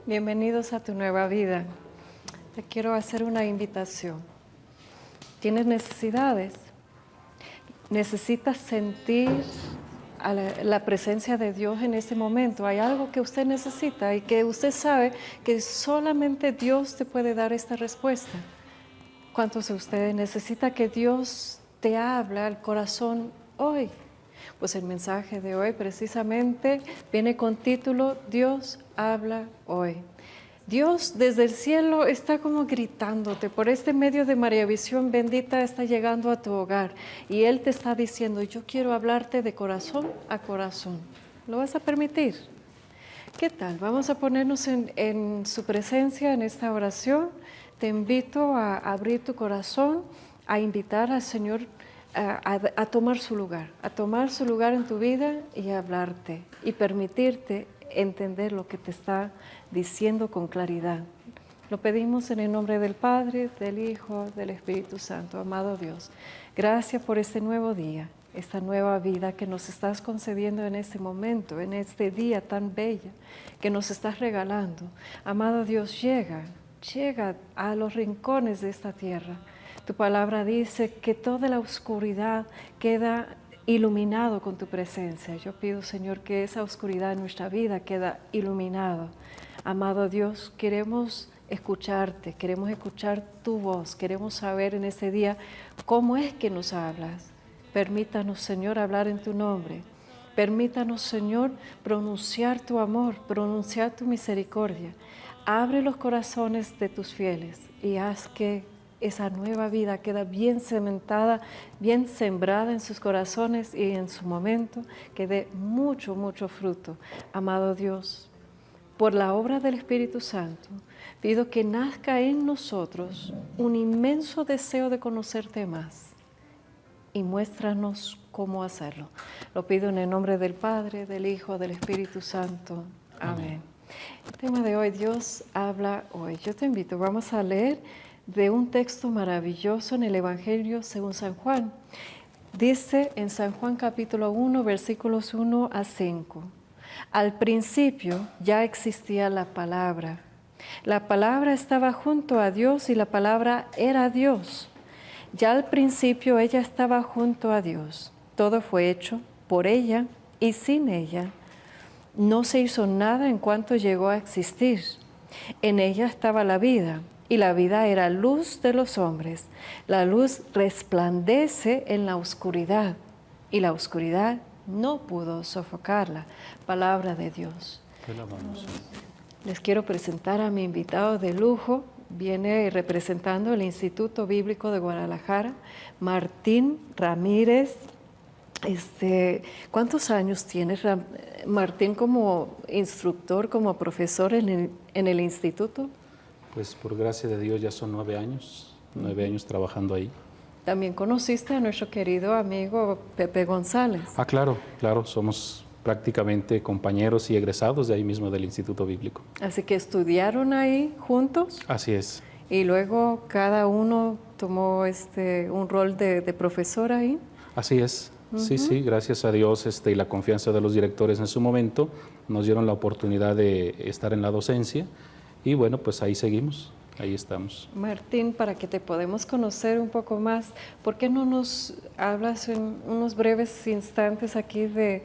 Bienvenidos a tu nueva vida. Te quiero hacer una invitación. ¿Tienes necesidades? ¿Necesitas sentir a la presencia de Dios en este momento? Hay algo que usted necesita y que usted sabe que solamente Dios te puede dar esta respuesta. ¿Cuántos de ustedes necesitan que Dios te hable al corazón hoy? Pues el mensaje de hoy precisamente viene con título Dios habla hoy. Dios desde el cielo está como gritándote, por este medio de María Visión Bendita está llegando a tu hogar y Él te está diciendo, yo quiero hablarte de corazón a corazón. ¿Lo vas a permitir? ¿Qué tal? Vamos a ponernos en su presencia en esta oración. Te invito a abrir tu corazón, a invitar al Señor a tomar su lugar en tu vida y a hablarte y permitirte entender lo que te está diciendo con claridad. Lo pedimos en el nombre del Padre, del Hijo, del Espíritu Santo. Amado Dios, gracias por este nuevo día, esta nueva vida que nos estás concediendo en este momento, en este día tan bella que nos estás regalando. Amado Dios, llega a los rincones de esta tierra. Tu palabra dice que toda la oscuridad queda iluminado con tu presencia. Yo pido, Señor, que esa oscuridad en nuestra vida queda iluminado. Amado Dios, queremos escucharte, queremos escuchar tu voz, queremos saber en este día cómo es que nos hablas. Permítanos, Señor, hablar en tu nombre. Permítanos, Señor, pronunciar tu amor, pronunciar tu misericordia. Abre los corazones de tus fieles y haz que esa nueva vida queda bien cementada, bien sembrada en sus corazones y en su momento que dé mucho, mucho fruto. Amado Dios, por la obra del Espíritu Santo, pido que nazca en nosotros un inmenso deseo de conocerte más y muéstranos cómo hacerlo. Lo pido en el nombre del Padre, del Hijo, del Espíritu Santo. Amén. El tema de hoy, Dios habla hoy. Yo te invito, vamos a leer de un texto maravilloso en el Evangelio según San Juan. Dice en San Juan capítulo 1, versículos 1 a 5. Al principio ya existía la palabra. La palabra estaba junto a Dios y la palabra era Dios. Ya al principio ella estaba junto a Dios. Todo fue hecho por ella y sin ella no se hizo nada en cuanto llegó a existir. En ella estaba la vida. Y la vida era luz de los hombres. La luz resplandece en la oscuridad y la oscuridad no pudo sofocarla. Palabra de Dios. Les quiero presentar a mi invitado de lujo. Viene representando el Instituto Bíblico de Guadalajara, Martín Ramírez. ¿Cuántos años tienes, Martín, como instructor, como profesor en el instituto? Pues por gracia de Dios ya son 9 años trabajando ahí. También conociste a nuestro querido amigo Pepe González. Ah, claro, somos prácticamente compañeros y egresados de ahí mismo del Instituto Bíblico. Así que estudiaron ahí juntos. Así es. Y luego cada uno tomó un rol de profesor ahí. Así es. Sí, gracias a Dios y la confianza de los directores en su momento nos dieron la oportunidad de estar en la docencia. Y bueno, pues ahí seguimos, ahí estamos. Martín, para que te podamos conocer un poco más, ¿por qué no nos hablas en unos breves instantes aquí de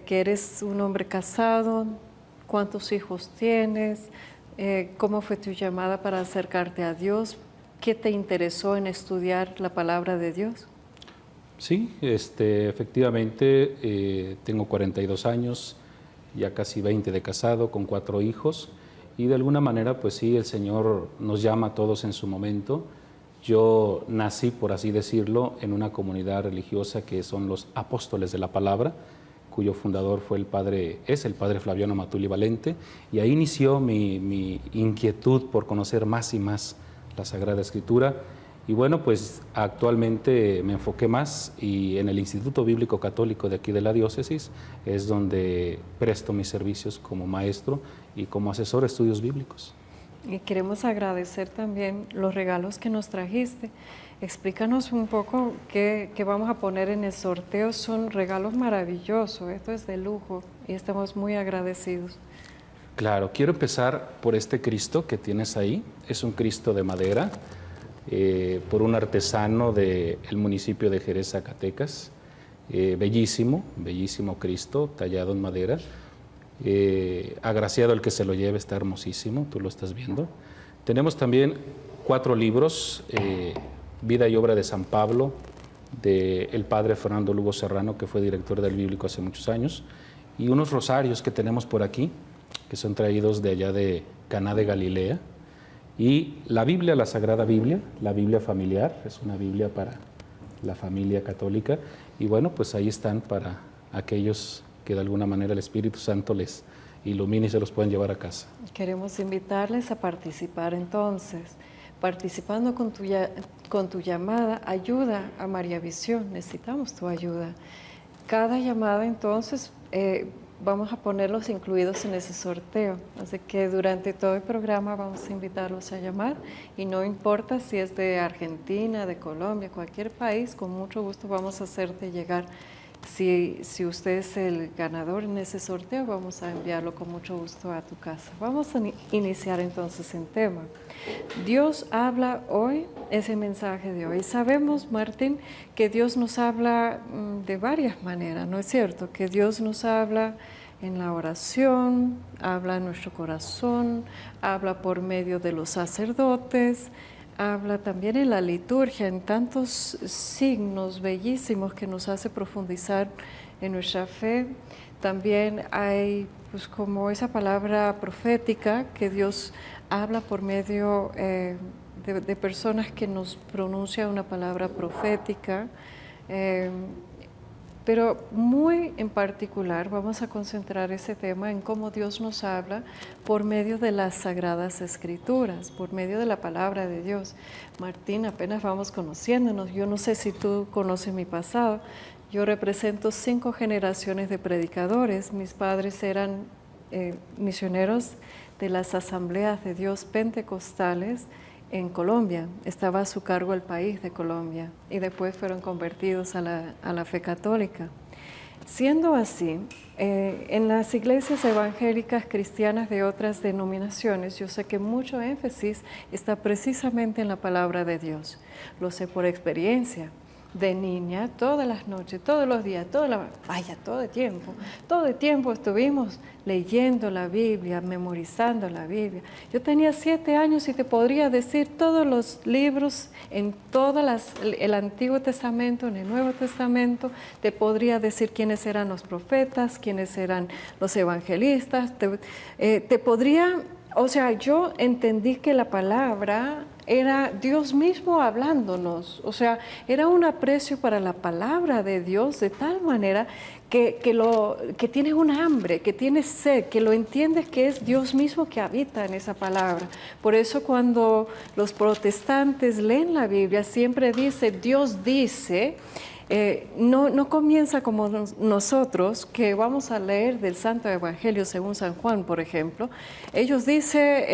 que eres un hombre casado? ¿Cuántos hijos tienes? ¿Cómo fue tu llamada para acercarte a Dios? ¿Qué te interesó en estudiar la palabra de Dios? Sí, efectivamente, tengo 42 años, ya casi 20 de casado, con 4 hijos. Y de alguna manera, pues sí, el Señor nos llama a todos en su momento. Yo nací, por así decirlo, en una comunidad religiosa que son los Apóstoles de la Palabra, cuyo fundador es el padre Flaviano Matuli Valente, y ahí inició mi inquietud por conocer más y más la Sagrada Escritura. Y bueno, pues actualmente me enfoqué más y en el Instituto Bíblico Católico de aquí de la diócesis es donde presto mis servicios como maestro y como asesor de estudios bíblicos. Y queremos agradecer también los regalos que nos trajiste. Explícanos un poco qué vamos a poner en el sorteo. Son regalos maravillosos, esto es de lujo y estamos muy agradecidos. Claro, quiero empezar por este Cristo que tienes ahí. Es un Cristo de madera, por un artesano del municipio de Jerez, Zacatecas. Bellísimo, bellísimo Cristo, tallado en madera. Agraciado el que se lo lleve, está hermosísimo, tú lo estás viendo. Tenemos también 4 libros, Vida y obra de San Pablo, del padre Fernando Lugo Serrano, que fue director del Bíblico hace muchos años, y unos rosarios que tenemos por aquí, que son traídos de allá de Caná de Galilea, y la Biblia, la Sagrada Biblia, la Biblia familiar, es una Biblia para la familia católica, y bueno, pues ahí están para aquellos que de alguna manera el Espíritu Santo les ilumine y se los pueden llevar a casa. Queremos invitarles a participar entonces. Participando con tu llamada, ayuda a María Visión, necesitamos tu ayuda. Cada llamada entonces vamos a ponerlos incluidos en ese sorteo, así que durante todo el programa vamos a invitarlos a llamar y no importa si es de Argentina, de Colombia, cualquier país, con mucho gusto vamos a hacerte llegar. Si usted es el ganador en ese sorteo, vamos a enviarlo con mucho gusto a tu casa. Vamos a iniciar entonces en tema. Dios habla hoy, ese mensaje de hoy. Sabemos, Martín, que Dios nos habla de varias maneras, ¿no es cierto? Que Dios nos habla en la oración, habla en nuestro corazón, habla por medio de los sacerdotes, habla también en la liturgia, en tantos signos bellísimos que nos hace profundizar en nuestra fe. También hay pues como esa palabra profética que Dios habla por medio de personas que nos pronuncian una palabra profética. Pero muy en particular vamos a concentrar ese tema en cómo Dios nos habla por medio de las Sagradas Escrituras, por medio de la palabra de Dios. Martín, apenas vamos conociéndonos. Yo no sé si tú conoces mi pasado. Yo represento 5 generaciones de predicadores. Mis padres eran misioneros de las Asambleas de Dios Pentecostales en Colombia. Estaba a su cargo el país de Colombia y después fueron convertidos a la fe católica. Siendo así, en las iglesias evangélicas cristianas de otras denominaciones, yo sé que mucho énfasis está precisamente en la palabra de Dios. Lo sé por experiencia. De niña, todas las noches, todos los días, todo el tiempo estuvimos leyendo la Biblia, memorizando la Biblia. Yo tenía 7 años y te podría decir todos los libros en el Antiguo Testamento, en el Nuevo Testamento, te podría decir quiénes eran los profetas, quiénes eran los evangelistas, o sea, yo entendí que la palabra era Dios mismo hablándonos, o sea, era un aprecio para la palabra de Dios de tal manera que tienes un hambre, que tienes sed, que lo entiendes que es Dios mismo que habita en esa palabra. Por eso cuando los protestantes leen la Biblia siempre dice, Dios dice. No comienza como nosotros, que vamos a leer del Santo Evangelio según San Juan, por ejemplo. Ellos dicen,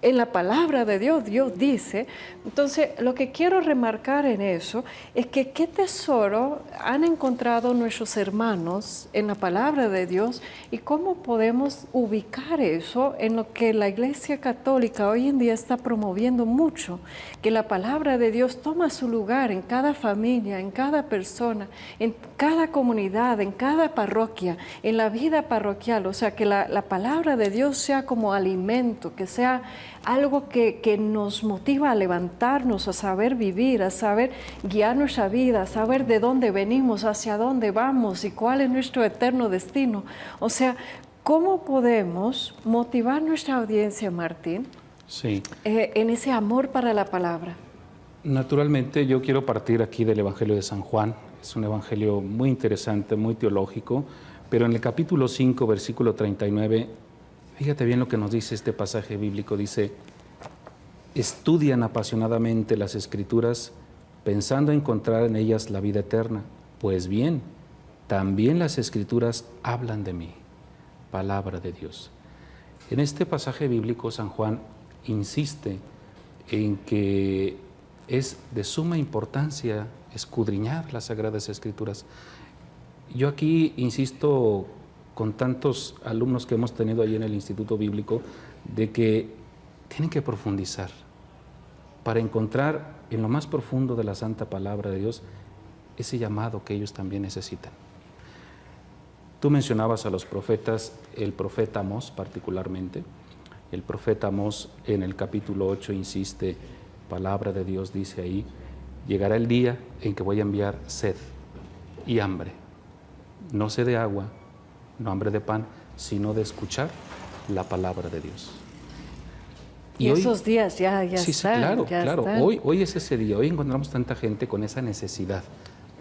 en la palabra de Dios, Dios dice. Entonces, lo que quiero remarcar en eso es que qué tesoro han encontrado nuestros hermanos en la palabra de Dios y cómo podemos ubicar eso en lo que la Iglesia Católica hoy en día está promoviendo mucho, que la palabra de Dios toma su lugar en cada familia, en cada persona, en cada comunidad, en cada parroquia, en la vida parroquial. O sea, que la palabra de Dios sea como alimento, que sea algo que nos motiva a levantarnos, a saber vivir, a saber guiar nuestra vida, a saber de dónde venimos, hacia dónde vamos y cuál es nuestro eterno destino. O sea, ¿cómo podemos motivar nuestra audiencia, Martín, Sí. En ese amor para la palabra? Naturalmente, yo quiero partir aquí del Evangelio de San Juan. Es un evangelio muy interesante, muy teológico, pero en el capítulo 5, versículo 39, fíjate bien lo que nos dice este pasaje bíblico. Dice, estudian apasionadamente las Escrituras pensando encontrar en ellas la vida eterna. Pues bien, también las Escrituras hablan de mí, palabra de Dios. En este pasaje bíblico, San Juan insiste en que es de suma importancia escudriñar las Sagradas Escrituras. Yo aquí insisto con tantos alumnos que hemos tenido ahí en el Instituto Bíblico, de que tienen que profundizar para encontrar en lo más profundo de la Santa Palabra de Dios ese llamado que ellos también necesitan. Tú mencionabas a los profetas, el profeta Amós particularmente. El profeta Amós en el capítulo 8 insiste, palabra de Dios dice ahí, llegará el día en que voy a enviar sed y hambre, no sed de agua, no hambre de pan, sino de escuchar la palabra de Dios. Y hoy, esos días ya sí, están. Claro. Están. Hoy es ese día. Hoy encontramos tanta gente con esa necesidad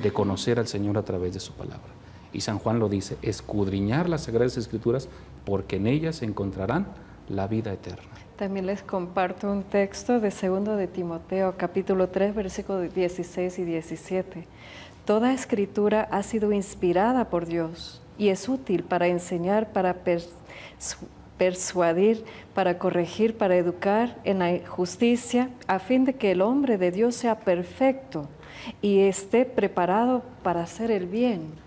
de conocer al Señor a través de su palabra. Y San Juan lo dice, escudriñar las Sagradas Escrituras, porque en ellas encontrarán la vida eterna. También les comparto un texto de 2 de Timoteo, capítulo 3, versículos 16 y 17. Toda escritura ha sido inspirada por Dios y es útil para enseñar, para persuadir, para corregir, para educar en la justicia, a fin de que el hombre de Dios sea perfecto y esté preparado para hacer el bien.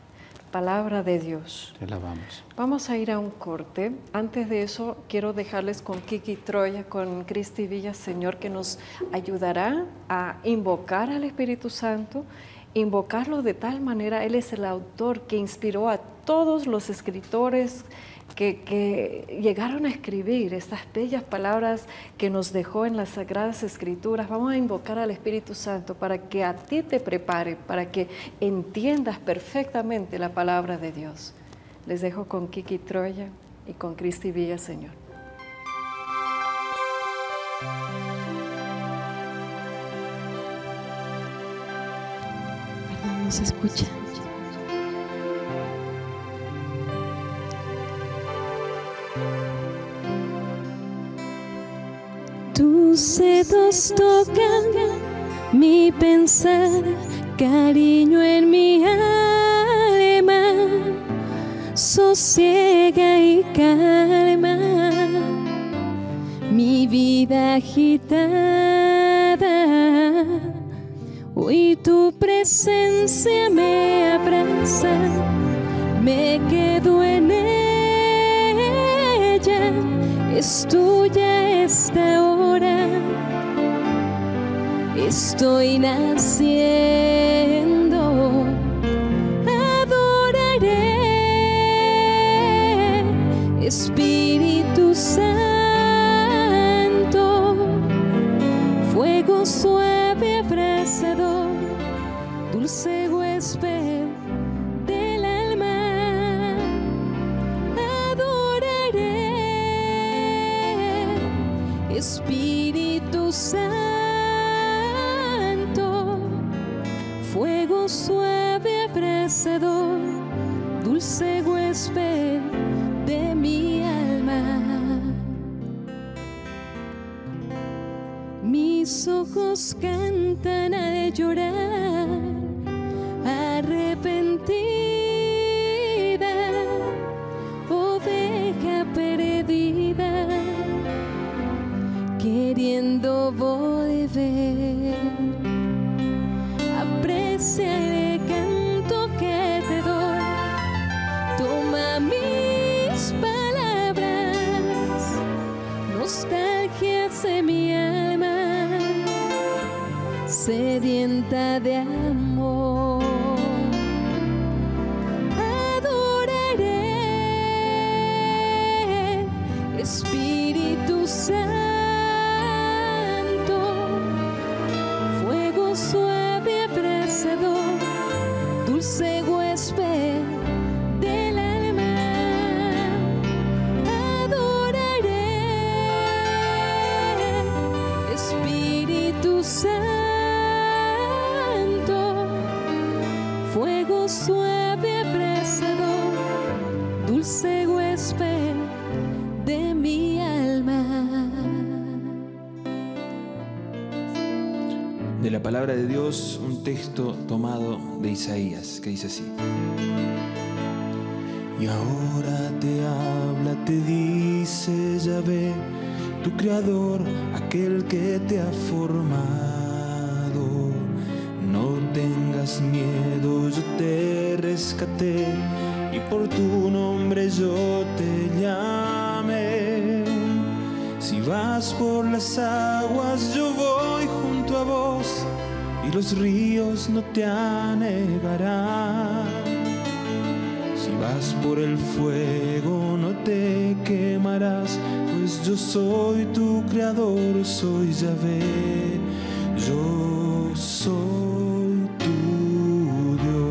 Palabra de Dios. Te alabamos. Vamos a ir a un corte. Antes de eso, quiero dejarles con Kiki Troya, con Cristi Villaseñor, que nos ayudará a invocar al Espíritu Santo, invocarlo de tal manera. Él es el autor que inspiró a todos los escritores que llegaron a escribir estas bellas palabras que nos dejó en las Sagradas Escrituras. Vamos a invocar al Espíritu Santo para que a ti te prepare, para que entiendas perfectamente la palabra de Dios. Les dejo con Kiki Troya y con Cristi Villaseñor. Perdón, ¿no se escucha? Tus dedos tocan mi pensar, cariño en mi alma, sosiega y calma mi vida agitada. Hoy tu presencia me abraza, me quedo en ella, es tuya esta hora, estoy naciendo, adoraré, Espíritu Santo, fuego suave abrasador, dulce huésped del alma, adoraré, Espíritu Santo, fuego suave abrasador, dulce huésped de mi alma. Mis ojos cantan al llorar, arrepentida, oveja perdida, queriendo volver. Aprecia el canto que te doy, toma mis palabras, nostalgias de mi alma, sedienta de amor. Adoraré, Espíritu Santo, fuego suave abrasador, dulce huésped del alma, adoraré, Espíritu Santo, fuego suave abrasador, dulce huésped de mi alma. De la palabra de Dios, un texto tomado de Isaías, que dice así: y ahora te habla, te dice Yahvé, tu creador, aquel que te ha formado. No tengas miedo, yo te rescaté, y por tu nombre yo te llame. Si vas por las aguas, yo voy junto a vos, y los ríos no te anegarán. Si vas por el fuego, no te quemarás, pues yo soy tu creador, soy Yahvé, yo soy tu Dios.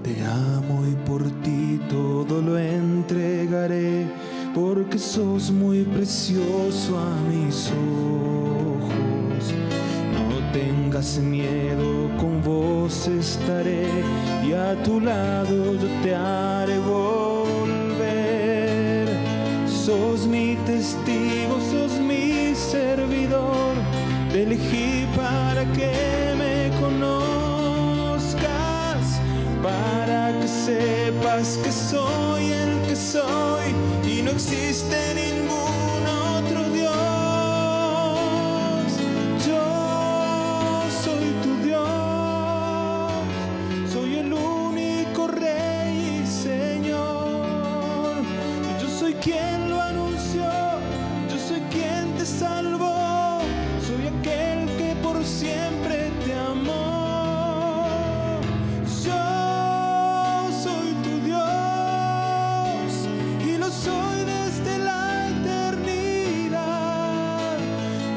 Te amo y por ti todo lo entregaré, porque sos muy precioso a mis ojos. No tengas miedo, con vos estaré, y a tu lado yo te haré volver. Sos mi testigo, sos mi servidor, te elegí para que me conozcas, para que sepas que soy el que soy y no existe ningún otro Dios. Yo soy tu Dios, soy el único Rey y Señor. Yo soy quien lo anunció, yo soy quien te salvó, soy aquel que por siempre te amó. Soy desde la eternidad,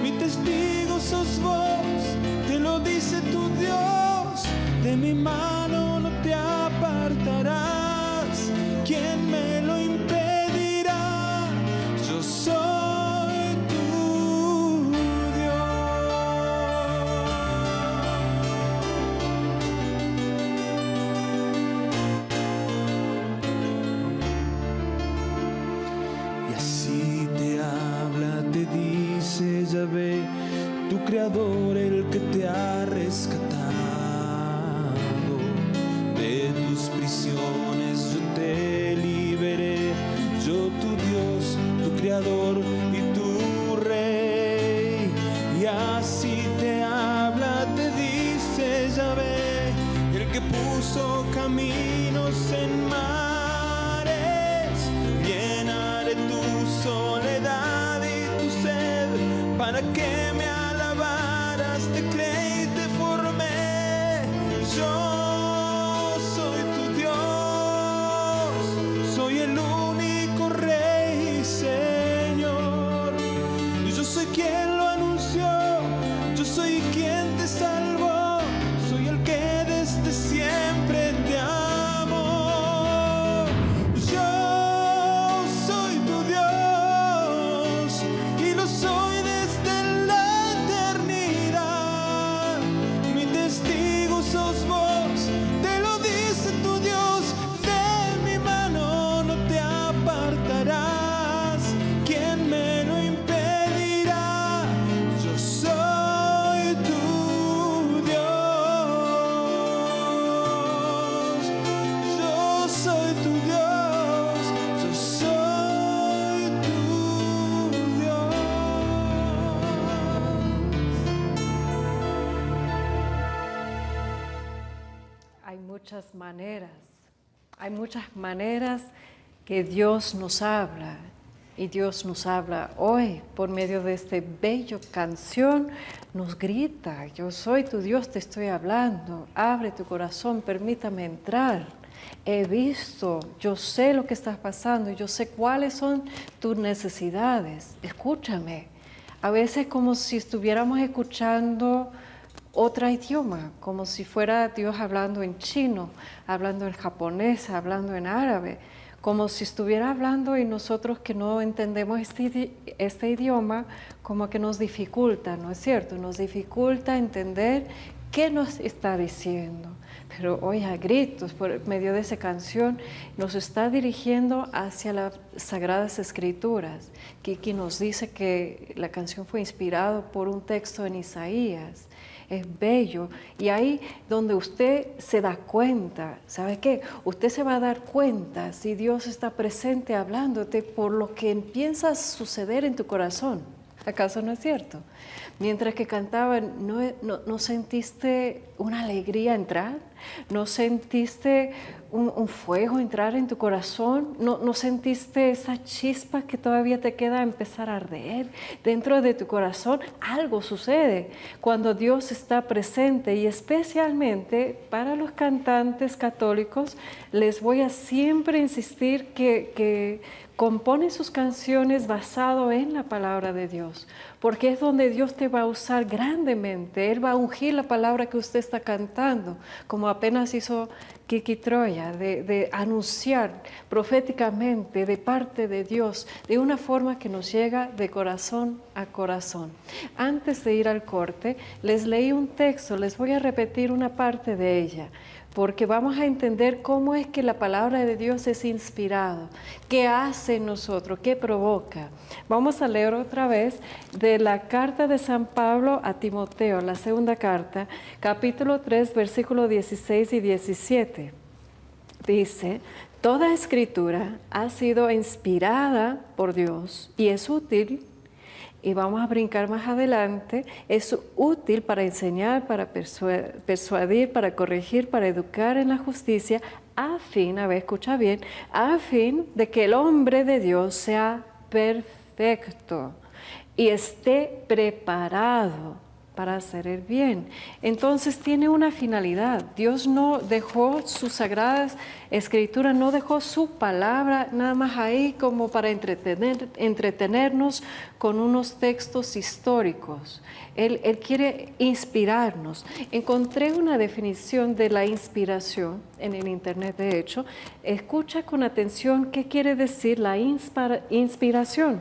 mi testigo sos vos, te lo dice tu Dios, de mi mano no te apartarás, ¿quién me lo impedirá? Yo soy tu Dios. Y así te habla, te dice Yahvé, tu creador, el que te ha rescatado de tus prisiones. Yo te liberé, yo tu Dios, tu creador y tu Rey. Y así te habla, te dice Yahvé, el que puso caminos en mares, llenaré tu soledad y tu sed, para que me alabaras, te creí y te formé. Yo soy tu Dios, soy el único Rey y Señor. Y yo soy quien lo anunció, yo soy quien te salvó, soy el que desde siempre te amo. Yo soy tu Dios y lo soy desde la eternidad. Mi testigo sos vos, te lo dice tu Dios, de mi mano no te apartarás, ¿quién me lo impedirá? Yo soy tu Dios, yo soy tu Dios, yo soy tu Dios. Hay muchas maneras que Dios nos habla. Y Dios nos habla hoy por medio de esta bella canción, nos grita, yo soy tu Dios, te estoy hablando, abre tu corazón, permítame entrar. He visto, yo sé lo que está pasando, yo sé cuáles son tus necesidades, escúchame. A veces como si estuviéramos escuchando otro idioma, como si fuera Dios hablando en chino, hablando en japonés, hablando en árabe, como si estuviera hablando y nosotros que no entendemos este idioma, como que nos dificulta, ¿no es cierto? Nos dificulta entender qué nos está diciendo. Pero hoy a gritos, por medio de esa canción, nos está dirigiendo hacia las Sagradas Escrituras. Kiki nos dice que la canción fue inspirada por un texto en Isaías. Es bello. Y ahí donde usted se da cuenta, ¿sabe qué? Usted se va a dar cuenta si Dios está presente hablándote por lo que empieza a suceder en tu corazón. ¿Acaso no es cierto? Mientras que cantaban, ¿no sentiste una alegría entrar? ¿No sentiste un fuego entrar en tu corazón? ¿No sentiste esa chispa que todavía te queda empezar a arder dentro de tu corazón? Algo sucede cuando Dios está presente, y especialmente para los cantantes católicos les voy a siempre insistir que compone sus canciones basado en la palabra de Dios, porque es donde Dios te va a usar grandemente. Él va a ungir la palabra que usted está cantando, como apenas hizo Kiki Troya, de anunciar proféticamente de parte de Dios, de una forma que nos llega de corazón a corazón. Antes de ir al corte, les leí un texto, les voy a repetir una parte de ella, porque vamos a entender cómo es que la palabra de Dios es inspirado, qué hace en nosotros, qué provoca. Vamos a leer otra vez de la carta de San Pablo a Timoteo, la segunda carta, capítulo 3, versículos 16 y 17. Dice: toda escritura ha sido inspirada por Dios y es útil. Y vamos a brincar más adelante, es útil para enseñar, para persuadir, para corregir, para educar en la justicia, a fin, escucha bien, a fin de que el hombre de Dios sea perfecto y esté preparado para hacer el bien. Entonces tiene una finalidad. Dios no dejó sus sagradas escrituras, no dejó su palabra nada más ahí como para entretenernos con unos textos históricos. Él quiere inspirarnos. Encontré una definición de la inspiración en el internet, de hecho. Escucha con atención qué quiere decir la inspiración.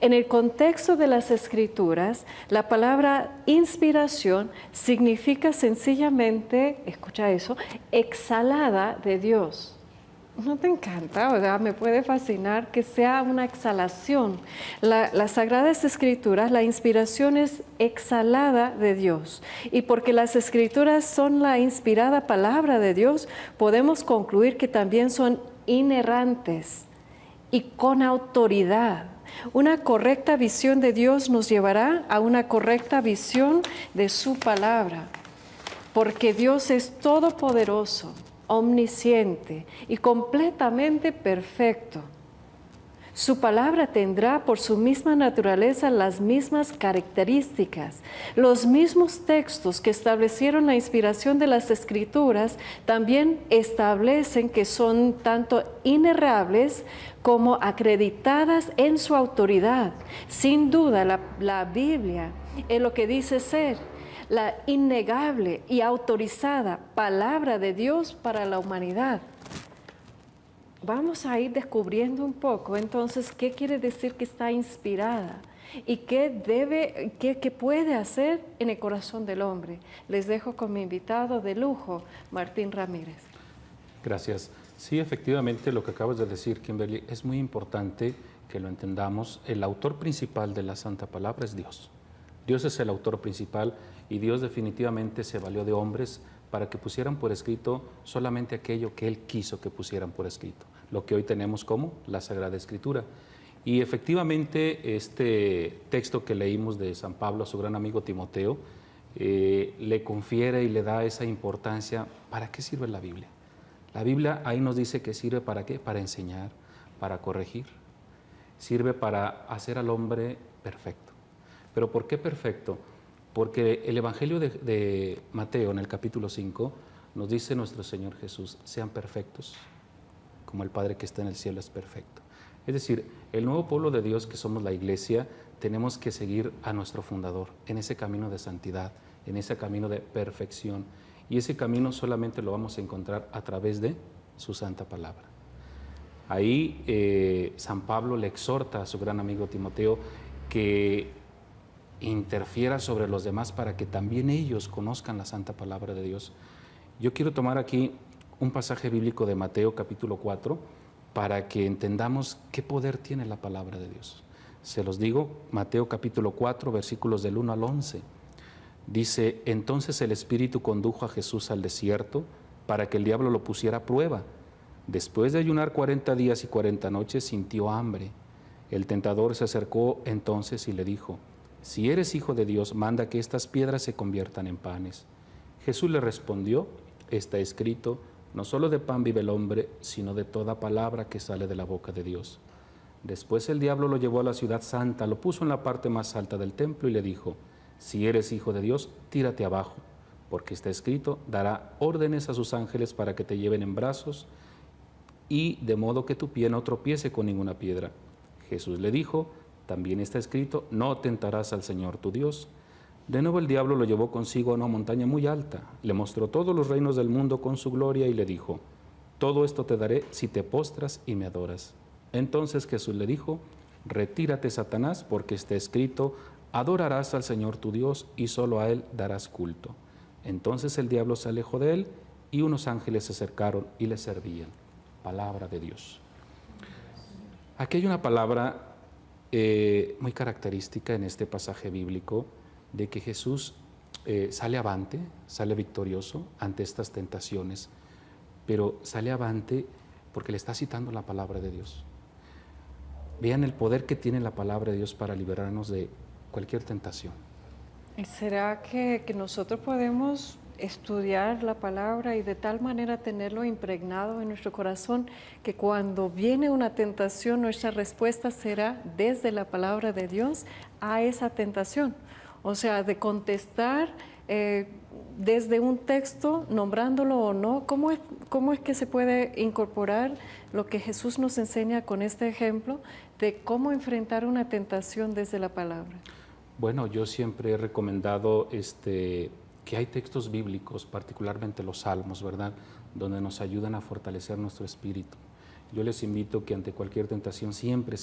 En el contexto de las Escrituras, la palabra inspiración significa sencillamente, escucha eso, exhalada de Dios. ¿No te encanta? ¿Verdad? Me puede fascinar que sea una exhalación. Las Sagradas Escrituras, la inspiración es exhalada de Dios. Y porque las Escrituras son la inspirada palabra de Dios, podemos concluir que también son inerrantes y con autoridad. Una correcta visión de Dios nos llevará a una correcta visión de su palabra, porque Dios es todopoderoso, omnisciente y completamente perfecto. Su palabra tendrá por su misma naturaleza las mismas características. Los mismos textos que establecieron la inspiración de las Escrituras también establecen que son tanto inerrables como acreditadas en su autoridad. Sin duda, la Biblia es lo que dice ser la innegable y autorizada palabra de Dios para la humanidad. Vamos a ir descubriendo un poco, entonces, qué quiere decir que está inspirada y qué puede hacer en el corazón del hombre. Les dejo con mi invitado de lujo, Martín Ramírez. Gracias. Sí, efectivamente, lo que acabas de decir, Kimberly, es muy importante que lo entendamos. El autor principal de la Santa Palabra es Dios. Dios es el autor principal y Dios definitivamente se valió de hombres para que pusieran por escrito solamente aquello que Él quiso que pusieran por escrito, lo que hoy tenemos como la Sagrada Escritura. Y efectivamente este texto que leímos de San Pablo a su gran amigo Timoteo le confiere y le da esa importancia. ¿Para qué sirve la Biblia? La Biblia ahí nos dice que sirve ¿para qué? Para enseñar, para corregir, sirve para hacer al hombre perfecto. ¿Pero por qué perfecto? Porque el Evangelio de Mateo, en el capítulo 5, nos dice nuestro Señor Jesús: sean perfectos, como el Padre que está en el cielo es perfecto. Es decir, el nuevo pueblo de Dios que somos la Iglesia, tenemos que seguir a nuestro fundador en ese camino de santidad, en ese camino de perfección. Y ese camino solamente lo vamos a encontrar a través de su santa palabra. Ahí San Pablo le exhorta a su gran amigo Timoteo que interfiera sobre los demás para que también ellos conozcan la santa palabra de Dios. Yo quiero tomar aquí un pasaje bíblico de Mateo capítulo 4 para que entendamos qué poder tiene la palabra de Dios. Se los digo, Mateo capítulo 4, versículos del 1 al 11. Dice: entonces el Espíritu condujo a Jesús al desierto para que el diablo lo pusiera a prueba. Después de ayunar 40 días y 40 noches sintió hambre. El tentador se acercó entonces y le dijo: si eres hijo de Dios, manda que estas piedras se conviertan en panes. Jesús le respondió: está escrito, no solo de pan vive el hombre, sino de toda palabra que sale de la boca de Dios. Después el diablo lo llevó a la ciudad santa, lo puso en la parte más alta del templo y le dijo: si eres hijo de Dios, tírate abajo, porque está escrito, dará órdenes a sus ángeles para que te lleven en brazos, y de modo que tu pie no tropiece con ninguna piedra. Jesús le dijo: también está escrito, no tentarás al Señor tu Dios. De nuevo el diablo lo llevó consigo a una montaña muy alta, le mostró todos los reinos del mundo con su gloria y le dijo: todo esto te daré si te postras y me adoras. Entonces Jesús le dijo: retírate, Satanás, porque está escrito, adorarás al Señor tu Dios y solo a Él darás culto. Entonces el diablo se alejó de él y unos ángeles se acercaron y le servían. Palabra de Dios. Aquí hay una palabra muy característica en este pasaje bíblico, de que Jesús sale avante, sale victorioso ante estas tentaciones, pero sale avante porque le está citando la palabra de Dios. Vean el poder que tiene la palabra de Dios para liberarnos de cualquier tentación. ¿Y será que nosotros podemos estudiar la palabra y de tal manera tenerlo impregnado en nuestro corazón que cuando viene una tentación, nuestra respuesta será desde la palabra de Dios a esa tentación? O sea, de contestar desde un texto, nombrándolo o no. ¿Cómo es que se puede incorporar lo que Jesús nos enseña con este ejemplo de cómo enfrentar una tentación desde la palabra? Bueno, yo siempre he recomendado que hay textos bíblicos, particularmente los salmos, ¿verdad?, donde nos ayudan a fortalecer nuestro espíritu. Yo les invito que ante cualquier tentación siempre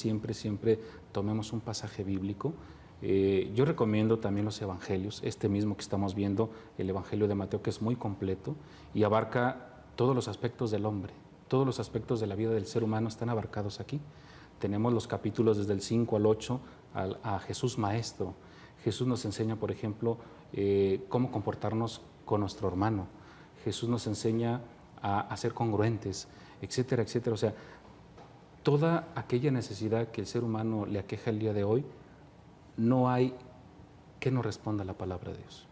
tomemos un pasaje bíblico. Yo recomiendo también los evangelios, este mismo que estamos viendo, el Evangelio de Mateo, que es muy completo y abarca todos los aspectos del hombre, todos los aspectos de la vida del ser humano están abarcados aquí. Tenemos los capítulos desde el 5 al 8 a Jesús Maestro. Jesús nos enseña, por ejemplo, cómo comportarnos con nuestro hermano. Jesús nos enseña a ser congruentes, etcétera, etcétera. O sea, toda aquella necesidad que el ser humano le aqueja el día de hoy, no hay que no responda a la palabra de Dios.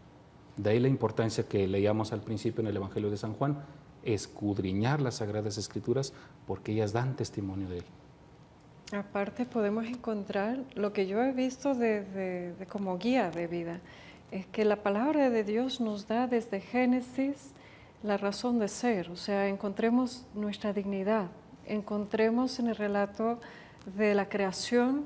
De ahí la importancia que leíamos al principio en el Evangelio de San Juan, escudriñar las Sagradas Escrituras porque ellas dan testimonio de Él. Aparte podemos encontrar lo que yo he visto de como guía de vida, es que la palabra de Dios nos da desde Génesis la razón de ser, o sea, encontremos nuestra dignidad, encontremos en el relato de la creación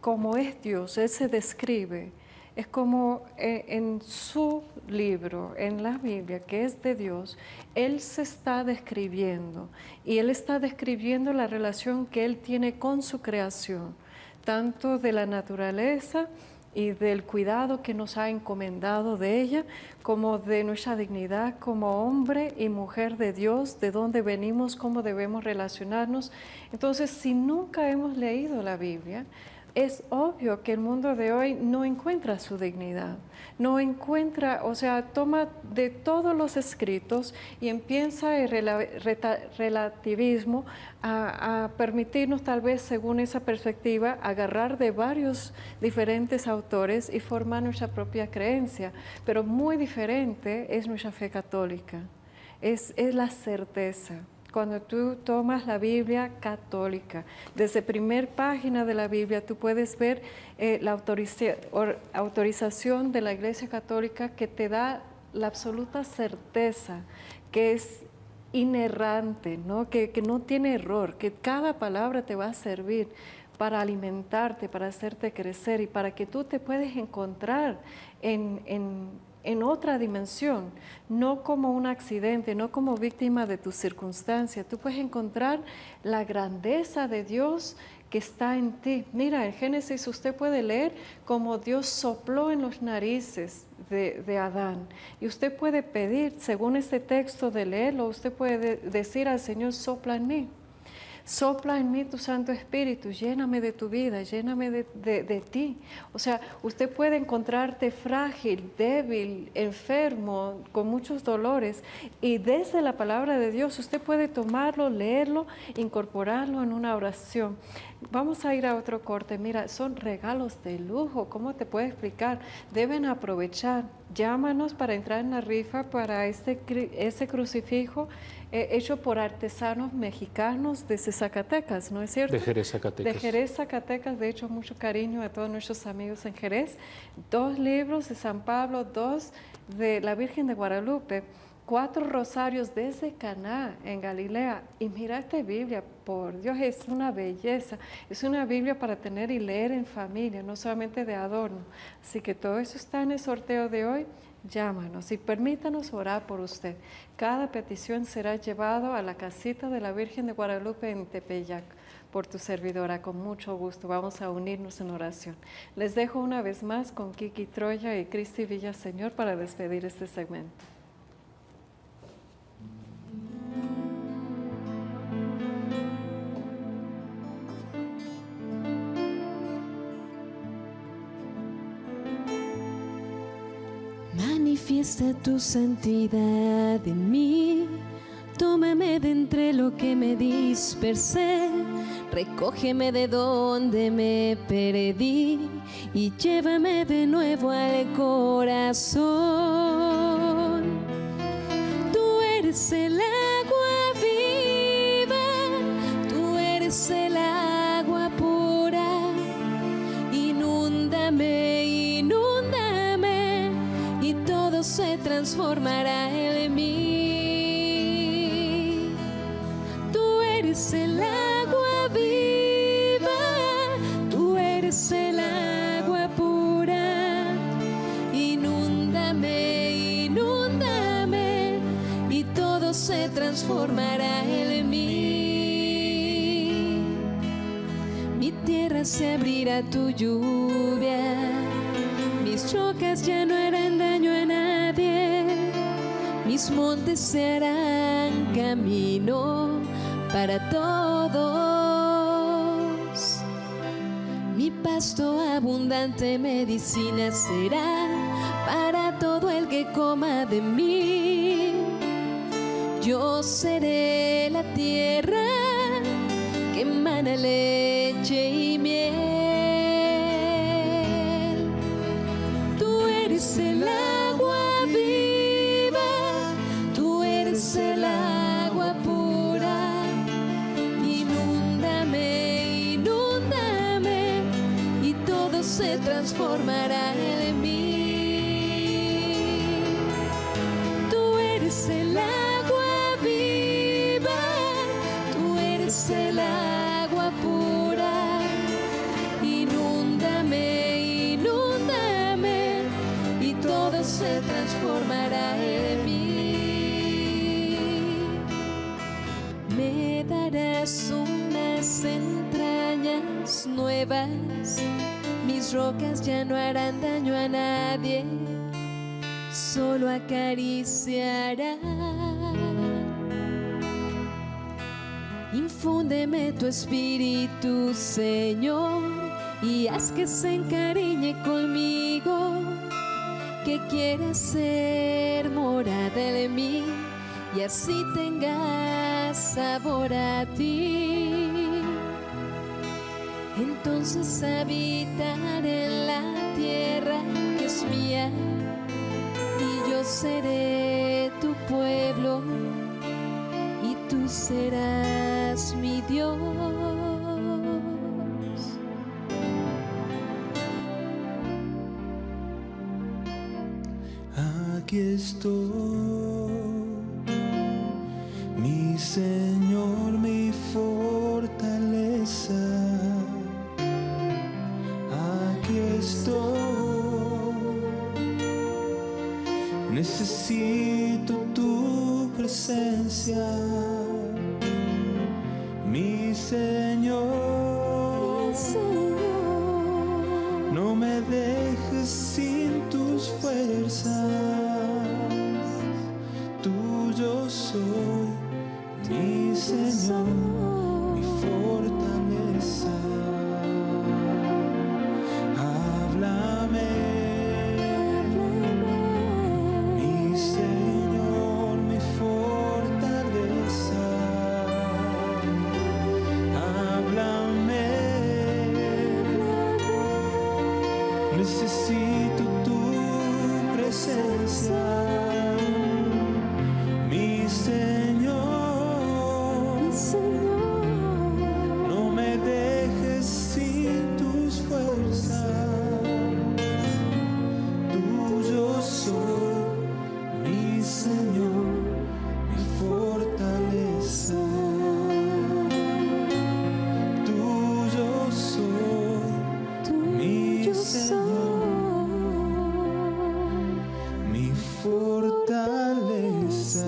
cómo es Dios, Él se describe. Es como en su libro, en la Biblia, que es de Dios, Él se está describiendo y Él está describiendo la relación que Él tiene con su creación, tanto de la naturaleza y del cuidado que nos ha encomendado de ella, como de nuestra dignidad como hombre y mujer de Dios, de dónde venimos, cómo debemos relacionarnos. Entonces, si nunca hemos leído la Biblia, es obvio que el mundo de hoy no encuentra su dignidad, no encuentra, o sea, toma de todos los escritos y empieza el relativismo a permitirnos tal vez, según esa perspectiva, agarrar de varios diferentes autores y formar nuestra propia creencia, pero muy diferente es nuestra fe católica, es la certeza. Cuando tú tomas la Biblia católica, desde primer página de la Biblia, tú puedes ver la autorización de la Iglesia Católica que te da la absoluta certeza que es inerrante, ¿no? Que no tiene error, que cada palabra te va a servir para alimentarte, para hacerte crecer y para que tú te puedes encontrar en otra dimensión, no como un accidente, no como víctima de tus circunstancias. Tú puedes encontrar la grandeza de Dios que está en ti. Mira, en Génesis usted puede leer cómo Dios sopló en los narices de Adán. Y usted puede pedir, según este texto de leerlo, usted puede decir al Señor, sopla en mí. Sopla en mí tu Santo Espíritu, lléname de tu vida, lléname de ti. O sea, usted puede encontrarte frágil, débil, enfermo, con muchos dolores y desde la palabra de Dios usted puede tomarlo, leerlo, incorporarlo en una oración. Vamos a ir a otro corte. Mira, son regalos de lujo. ¿Cómo te puedo explicar? Deben aprovechar. Llámanos para entrar en la rifa para este crucifijo hecho por artesanos mexicanos desde Zacatecas, ¿no es cierto? De Jerez, Zacatecas. De Jerez, Zacatecas. De hecho, mucho cariño a todos nuestros amigos en Jerez. 2 libros de San Pablo, 2 de la Virgen de Guadalupe. 4 rosarios desde Caná, en Galilea. Y mira esta Biblia, por Dios, es una belleza. Es una Biblia para tener y leer en familia, no solamente de adorno. Así que todo eso está en el sorteo de hoy. Llámanos y permítanos orar por usted. Cada petición será llevado a la casita de la Virgen de Guadalupe en Tepeyac por tu servidora. Con mucho gusto vamos a unirnos en oración. Les dejo una vez más con Kiki Troya y Cristi Villaseñor para despedir este segmento. Manifiesta tu santidad en mí, tómame de entre lo que me dispersé, recógeme de donde me perdí y llévame de nuevo al corazón. Tú eres el agua viva, tú eres el agua pura, inúndame, inúndame y todo se transformará en mí. Tú eres el agua viva, tú eres el agua pura, inúndame, inúndame y todo se transformará en mí. Mi tierra se abrirá a tu lluvia, mis rocas ya no harán daño a nadie, mis montes se harán camino para todos. Mi pasto abundante medicina será para todo el que coma de mí. Yo seré la tierra que emana leche y miel. Tú eres el agua viva, tú eres el agua pura, inúndame, inúndame y todo se transformará en mí. Tú eres el agua viva, tú eres el agua pura, inúndame, inúndame y todo se transformará en mí. Me darás unas entrañas nuevas, mis rocas ya no harán daño a nadie, solo acariciarán. Infúndeme tu espíritu, Señor, y haz que se encariñe conmigo, que quiera ser morada en mí y así tenga sabor a ti. Entonces habitaré en la tierra que es mía y yo seré tu pueblo y tú serás mi Dios. Aquí estoy, mi Señor, mi fortaleza. Aquí estoy, necesito tu presencia, mi Señor. No me dejes sin tus fuerzas, tuyo soy, mi Señor, mi fortaleza. Háblame, mi Señor, mi fortaleza. Háblame. necesito tu presencia, mi Señor, mi Señor. no me dejes sin tus fuerzas, tuyo soy, mi Señor, mi fortaleza. Tuyo soy, mi Señor, mi fortaleza.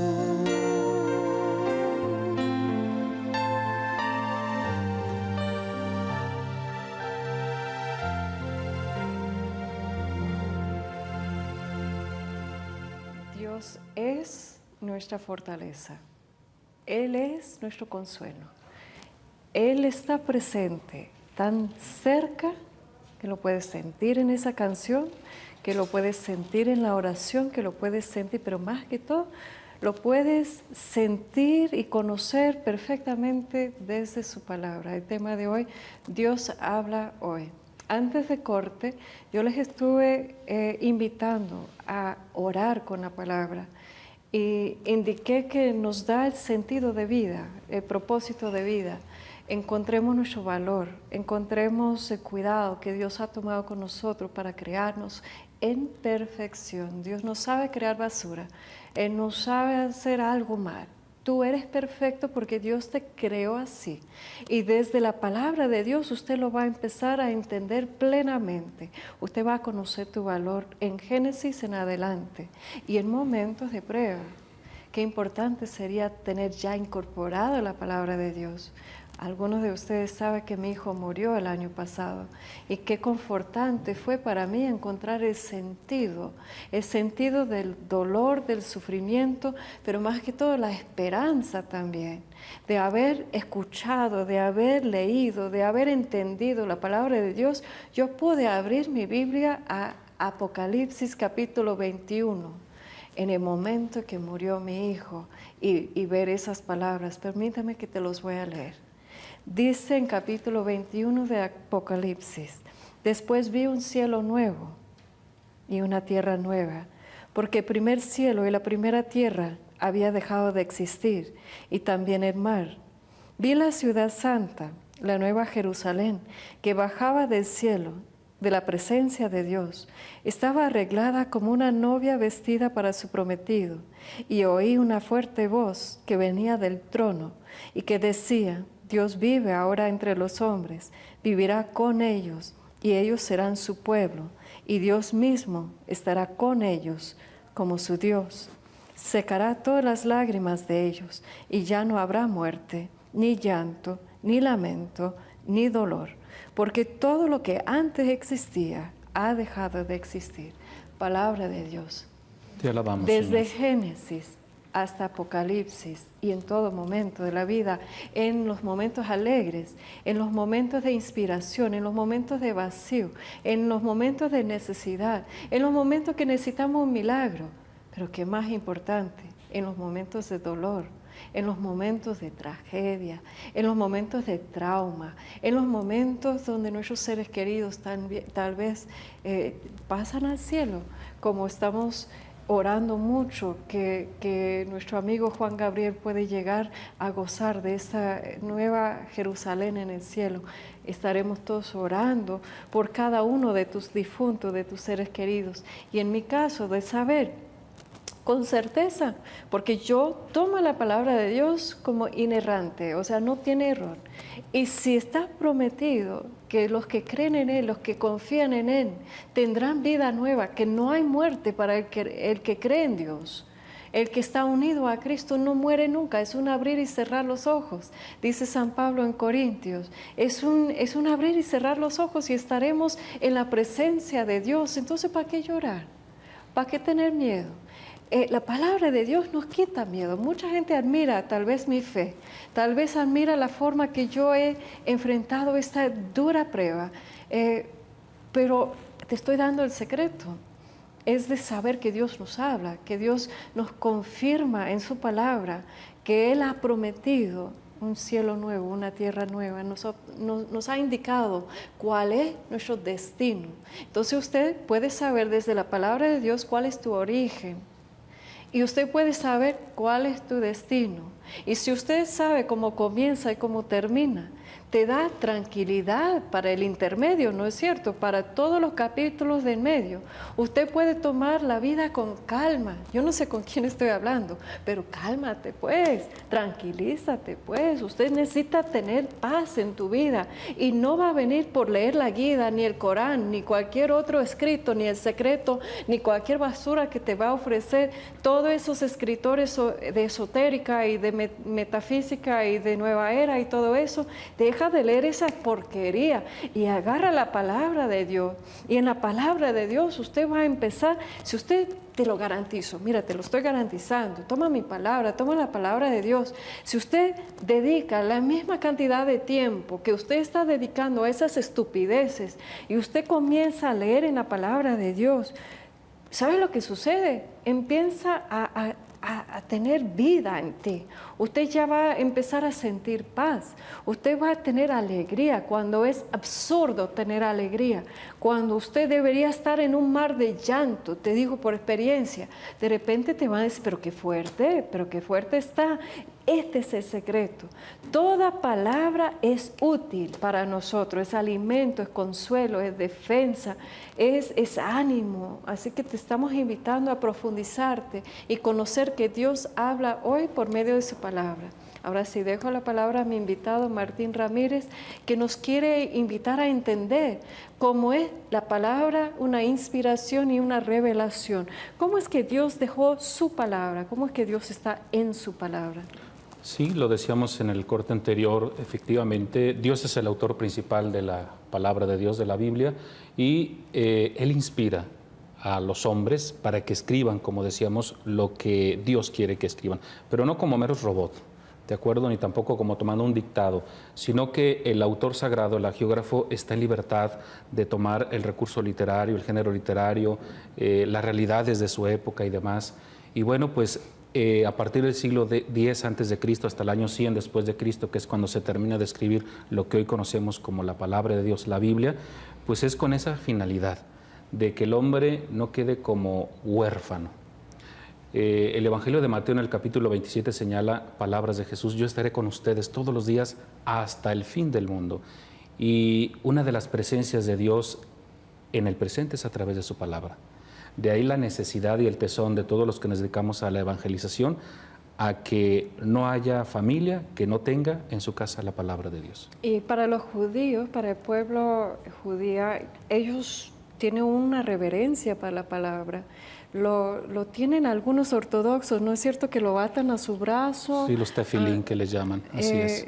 Dios es nuestra fortaleza. Él es nuestro consuelo. Él está presente, tan cerca que lo puedes sentir en esa canción, que lo puedes sentir en la oración, que lo puedes sentir, pero más que todo, lo puedes sentir y conocer perfectamente desde su palabra. El tema de hoy, Dios habla hoy. Antes de corte, yo les estuve invitando a orar con la palabra y indiqué que nos da el sentido de vida, el propósito de vida. Encontremos nuestro valor, encontremos el cuidado que Dios ha tomado con nosotros para crearnos en perfección. Dios no sabe crear basura, Él no sabe hacer algo mal. Tú eres perfecto porque Dios te creó así. Y desde la palabra de Dios usted lo va a empezar a entender plenamente. Usted va a conocer tu valor en Génesis en adelante y en momentos de prueba. Qué importante sería tener ya incorporada la palabra de Dios. Algunos de ustedes saben que mi hijo murió el año pasado y qué confortante fue para mí encontrar el sentido del dolor, del sufrimiento, pero más que todo la esperanza también, de haber escuchado, de haber leído, de haber entendido la palabra de Dios. Yo pude abrir mi Biblia a Apocalipsis capítulo 21. En el momento que murió mi hijo y ver esas palabras, permítame que te los voy a leer. Dice en capítulo 21 de Apocalipsis: después vi un cielo nuevo y una tierra nueva, porque el primer cielo y la primera tierra había dejado de existir, y también el mar. Vi la ciudad santa, la nueva Jerusalén, que bajaba del cielo, de la presencia de Dios. Estaba arreglada como una novia vestida para su prometido, y oí una fuerte voz que venía del trono y que decía: Dios vive ahora entre los hombres, vivirá con ellos, y ellos serán su pueblo, y Dios mismo estará con ellos como su Dios. Secará todas las lágrimas de ellos, y ya no habrá muerte, ni llanto, ni lamento, ni dolor, porque todo lo que antes existía ha dejado de existir. Palabra de Dios. Te alabamos, Desde Señor. Génesis hasta Apocalipsis y en todo momento de la vida, en los momentos alegres, en los momentos de inspiración, en los momentos de vacío, en los momentos de necesidad, en los momentos que necesitamos un milagro, pero que más importante, en los momentos de dolor, en los momentos de tragedia, en los momentos de trauma, en los momentos donde nuestros seres queridos tal vez pasan al cielo, como estamos orando mucho que nuestro amigo Juan Gabriel puede llegar a gozar de esa nueva Jerusalén en el cielo. Estaremos todos orando por cada uno de tus difuntos, de tus seres queridos. Y en mi caso, de saber con certeza, porque yo tomo la palabra de Dios como inerrante, o sea, no tiene error. Y si está prometido que los que creen en Él, los que confían en Él, tendrán vida nueva, que no hay muerte para el que cree en Dios. El que está unido a Cristo no muere nunca, es un abrir y cerrar los ojos, dice San Pablo en Corintios. Es un abrir y cerrar los ojos y estaremos en la presencia de Dios. Entonces, ¿para qué llorar? ¿Para qué tener miedo? La palabra de Dios nos quita miedo. Mucha gente admira tal vez mi fe, tal vez admira la forma que yo he enfrentado esta dura prueba, pero te estoy dando el secreto. Es de saber que Dios nos habla, que Dios nos confirma en su palabra, que Él ha prometido un cielo nuevo, una tierra nueva. Nos ha indicado cuál es nuestro destino. Entonces usted puede saber desde la palabra de Dios cuál es tu origen. Y usted puede saber cuál es tu destino. Y si usted sabe cómo comienza y cómo termina, te da tranquilidad para el intermedio, ¿no es cierto? Para todos los capítulos del medio. Usted puede tomar la vida con calma. Yo no sé con quién estoy hablando, pero cálmate pues, tranquilízate pues. Usted necesita tener paz en tu vida y no va a venir por leer la guía, ni el Corán, ni cualquier otro escrito, ni el secreto, ni cualquier basura que te va a ofrecer todos esos escritores de esotérica y de metafísica y de nueva era y todo eso. Deja de leer esa porquería y agarra la palabra de Dios. Y en la palabra de Dios usted va a empezar, si usted, te lo garantizo, mira, te lo estoy garantizando, toma mi palabra, toma la palabra de Dios. Si usted dedica la misma cantidad de tiempo que usted está dedicando a esas estupideces y usted comienza a leer en la palabra de Dios, ¿sabe lo que sucede? Empieza a tener vida en ti. Usted ya va a empezar a sentir paz. Usted va a tener alegría cuando es absurdo tener alegría. Cuando usted debería estar en un mar de llanto, te digo por experiencia, de repente te van a decir, pero qué fuerte está. Este es el secreto. Toda palabra es útil para nosotros, es alimento, es consuelo, es defensa, es ánimo. Así que te estamos invitando a profundizarte y conocer que Dios habla hoy por medio de su palabra. Ahora sí, dejo la palabra a mi invitado Martín Ramírez, que nos quiere invitar a entender cómo es la palabra una inspiración y una revelación. ¿Cómo es que Dios dejó su palabra? ¿Cómo es que Dios está en su palabra? Sí, lo decíamos en el corte anterior, efectivamente, Dios es el autor principal de la palabra de Dios, de la Biblia, y Él inspira a los hombres para que escriban, como decíamos, lo que Dios quiere que escriban, pero no como meros robots, ¿de acuerdo? Ni tampoco como tomando un dictado, sino que el autor sagrado, el hagiógrafo, está en libertad de tomar el recurso literario, el género literario, las realidades de su época y demás. Y bueno, pues a partir del siglo X antes de Cristo hasta el año 100 después de Cristo, que es cuando se termina de escribir lo que hoy conocemos como la palabra de Dios, la Biblia, pues es con esa finalidad de que el hombre no quede como huérfano. El Evangelio de Mateo en el capítulo 27 señala palabras de Jesús: yo estaré con ustedes todos los días hasta el fin del mundo. Y una de las presencias de Dios en el presente es a través de su palabra. De ahí la necesidad y el tesón de todos los que nos dedicamos a la evangelización, a que no haya familia que no tenga en su casa la palabra de Dios. Y para los judíos, para el pueblo judío, ellos tienen una reverencia para la palabra. Lo tienen algunos ortodoxos, ¿no es cierto? Que lo atan a su brazo. Sí, los tefilín que les llaman, así es.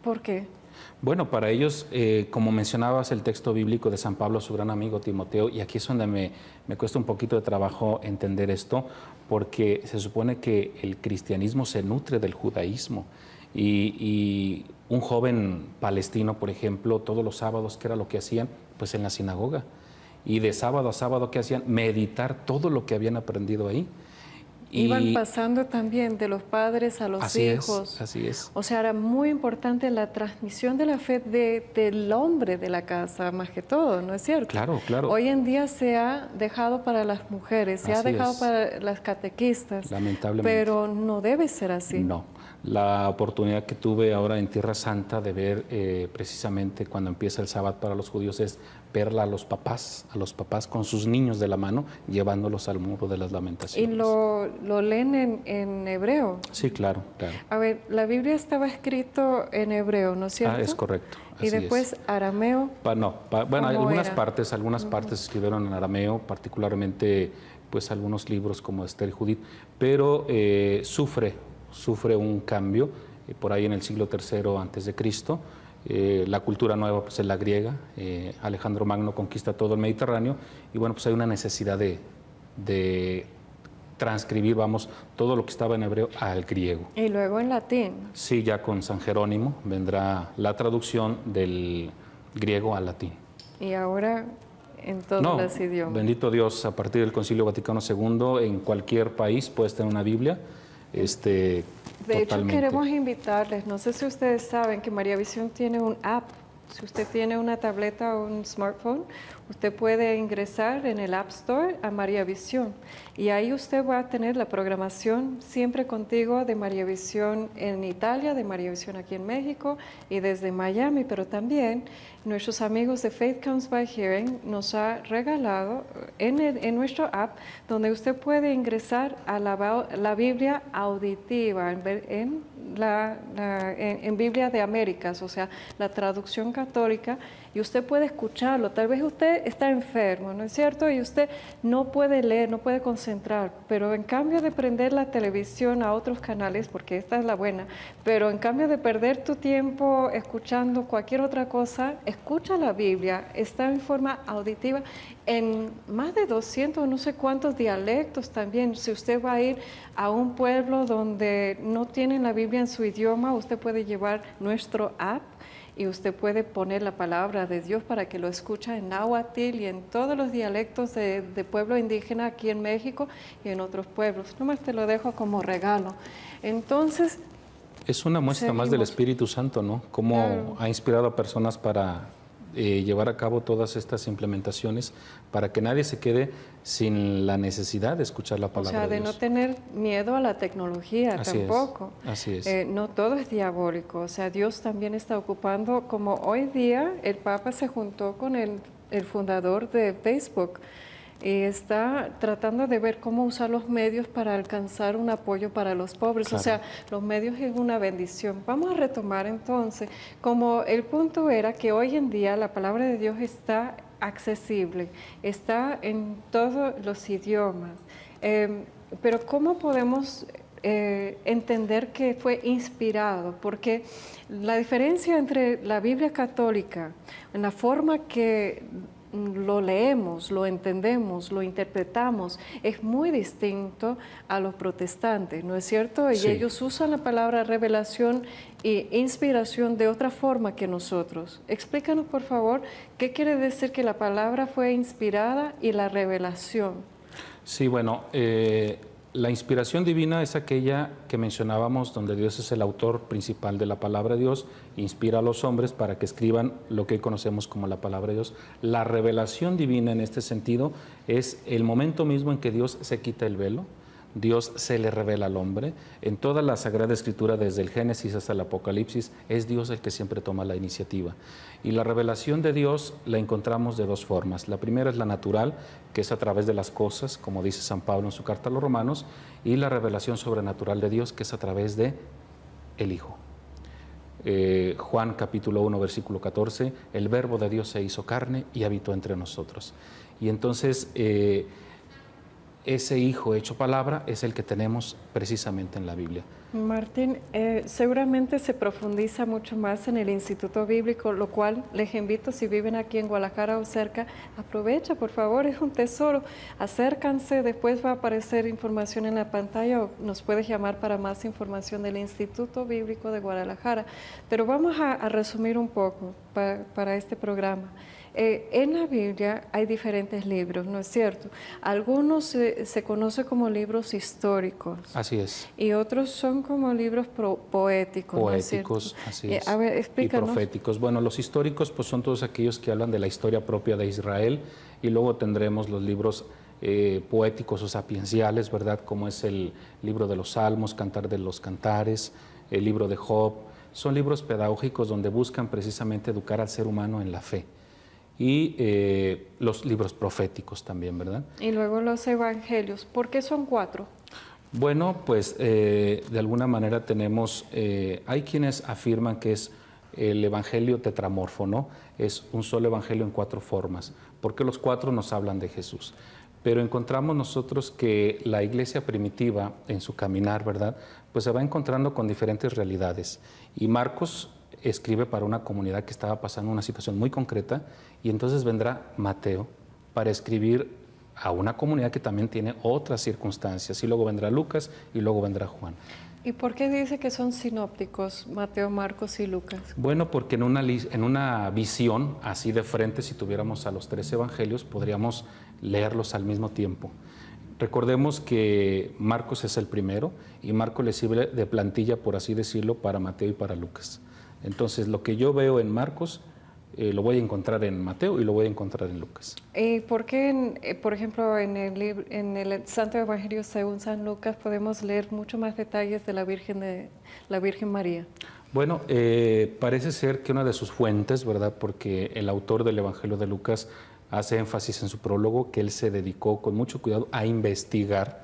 ¿Por qué? Bueno, para ellos, como mencionabas el texto bíblico de San Pablo, su gran amigo Timoteo, y aquí es donde me cuesta un poquito de trabajo entender esto, porque se supone que el cristianismo se nutre del judaísmo. Y un joven palestino, por ejemplo, todos los sábados, ¿qué era lo que hacían? Pues en la sinagoga. Y de sábado a sábado, ¿qué hacían? Meditar todo lo que habían aprendido ahí. Iban pasando también de los padres a los hijos. Así es. O sea, era muy importante la transmisión de la fe del hombre de la casa, más que todo, ¿no es cierto? Claro, claro. Hoy en día se ha dejado para las mujeres, se ha dejado para las catequistas. Lamentablemente. Pero no debe ser así. No. La oportunidad que tuve ahora en Tierra Santa de ver precisamente cuando empieza el sábado para los judíos es verla a los papás con sus niños de la mano, llevándolos al muro de las lamentaciones. ¿Y lo leen en hebreo? Sí, claro, claro. A ver, la Biblia estaba escrito en hebreo, ¿no es cierto? Es correcto. Y después arameo. Bueno, algunas partes escribieron en arameo, particularmente pues algunos libros como Esther y Judith, pero sufre un cambio por ahí en el siglo III antes de Cristo. La cultura nueva pues es la griega. Alejandro Magno conquista todo el Mediterráneo y bueno, pues hay una necesidad de transcribir, todo lo que estaba en hebreo al griego. Y luego en latín. Sí, ya con San Jerónimo vendrá la traducción del griego al latín. Y ahora en todos los idiomas. Bendito Dios, a partir del Concilio Vaticano II, en cualquier país puedes tener una Biblia. De hecho, Totalmente. queremos invitarles, no sé si ustedes saben que María Visión tiene un app. Si usted tiene una tableta o un smartphone, usted puede ingresar en el App Store a María Visión y ahí usted va a tener la programación siempre contigo de María Visión en Italia, de María Visión aquí en México y desde Miami, pero también nuestros amigos de Faith Comes by Hearing nos ha regalado en nuestro app donde usted puede ingresar a la Biblia auditiva en Biblia de Américas, o sea, la traducción católica, y usted puede escucharlo. Tal vez usted está enfermo, ¿no es cierto? Y usted no puede leer, no puede concentrar, pero en cambio de prender la televisión a otros canales, porque esta es la buena, pero en cambio de perder tu tiempo escuchando cualquier otra cosa, escucha la Biblia, está en forma auditiva en más de 200, no sé cuántos dialectos también. Si usted va a ir a un pueblo donde no tienen la Biblia en su idioma, usted puede llevar nuestro app y usted puede poner la palabra de Dios para que lo escuche en náhuatl y en todos los dialectos de pueblo indígena aquí en México y en otros pueblos. Nomás te lo dejo como regalo. Entonces, es una muestra más del seguimos. Espíritu Santo, ¿no? Cómo Claro. ha inspirado a personas para llevar a cabo todas estas implementaciones para que nadie se quede sin la necesidad de escuchar la O palabra sea, de de no Dios. tener miedo a la tecnología Así es, tampoco. así es. No todo es diabólico. O sea, Dios también está ocupando, como hoy día el Papa se juntó con el fundador de Facebook y está tratando de ver cómo usar los medios para alcanzar un apoyo para los pobres. Claro. O sea, los medios es una bendición. Vamos a retomar entonces, como el punto era que hoy en día la palabra de Dios está accesible, está en todos los idiomas. Pero ¿cómo podemos entender que fue inspirado? Porque la diferencia entre la Biblia católica, en la forma que lo leemos, lo entendemos, lo interpretamos, es muy distinto a los protestantes, ¿no es cierto? Y Sí. ellos usan la palabra revelación e inspiración de otra forma que nosotros. Explícanos, por favor, qué quiere decir que la palabra fue inspirada y la revelación. Sí, bueno, la inspiración divina es aquella que mencionábamos donde Dios es el autor principal de la palabra de Dios, inspira a los hombres para que escriban lo que hoy conocemos como la palabra de Dios. La revelación divina en este sentido es el momento mismo en que Dios se quita el velo, Dios se le revela al hombre. En toda la Sagrada Escritura, desde el Génesis hasta el Apocalipsis, es Dios el que siempre toma la iniciativa. Y la revelación de Dios la encontramos de dos formas. La primera es la natural, que es a través de las cosas, como dice San Pablo en su carta a los Romanos, y la revelación sobrenatural de Dios, que es a través de el Hijo. Juan capítulo 1, versículo 14, el verbo de Dios se hizo carne y habitó entre nosotros. Y entonces ese Hijo hecho palabra es el que tenemos precisamente en la Biblia. Martín, seguramente se profundiza mucho más en el Instituto Bíblico, lo cual les invito, si viven aquí en Guadalajara o cerca, aprovecha, por favor, es un tesoro. Acércanse, después va a aparecer información en la pantalla o nos puedes llamar para más información del Instituto Bíblico de Guadalajara. Pero vamos a resumir un poco para este programa. En la Biblia hay diferentes libros, ¿no es cierto? Algunos se conocen como libros históricos. Así es. Y otros son como libros poéticos, ¿no es cierto? Poéticos, así es. A ver, Y explícanos. proféticos. Bueno, los históricos pues son todos aquellos que hablan de la historia propia de Israel, y luego tendremos los libros poéticos o sapienciales, ¿verdad? Como es el libro de los Salmos, Cantar de los Cantares, el libro de Job. Son libros pedagógicos donde buscan precisamente educar al ser humano en la fe. Y los libros proféticos también, ¿verdad? Y luego los evangelios. ¿Por qué son 4? Bueno, pues de alguna manera tenemos, hay quienes afirman que es el evangelio tetramorfo, ¿no? Es un solo evangelio en 4 formas, porque los 4 nos hablan de Jesús. Pero encontramos nosotros que la iglesia primitiva en su caminar, ¿verdad? Pues se va encontrando con diferentes realidades. Y Marcos escribe para una comunidad que estaba pasando una situación muy concreta, y entonces vendrá Mateo para escribir a una comunidad que también tiene otras circunstancias, y luego vendrá Lucas y luego vendrá Juan. ¿Y por qué dice que son sinópticos, Mateo, Marcos y Lucas? Bueno, porque en una visión así de frente, si tuviéramos a los 3 evangelios, podríamos leerlos al mismo tiempo. Recordemos que Marcos es el primero y Marcos le sirve de plantilla, por así decirlo, para Mateo y para Lucas. Entonces, lo que yo veo en Marcos lo voy a encontrar en Mateo y lo voy a encontrar en Lucas. ¿Y por qué, por ejemplo, en el Santo Evangelio según San Lucas podemos leer mucho más detalles de la Virgen María? Bueno, parece ser que una de sus fuentes, ¿verdad? Porque el autor del Evangelio de Lucas hace énfasis en su prólogo que él se dedicó con mucho cuidado a investigar,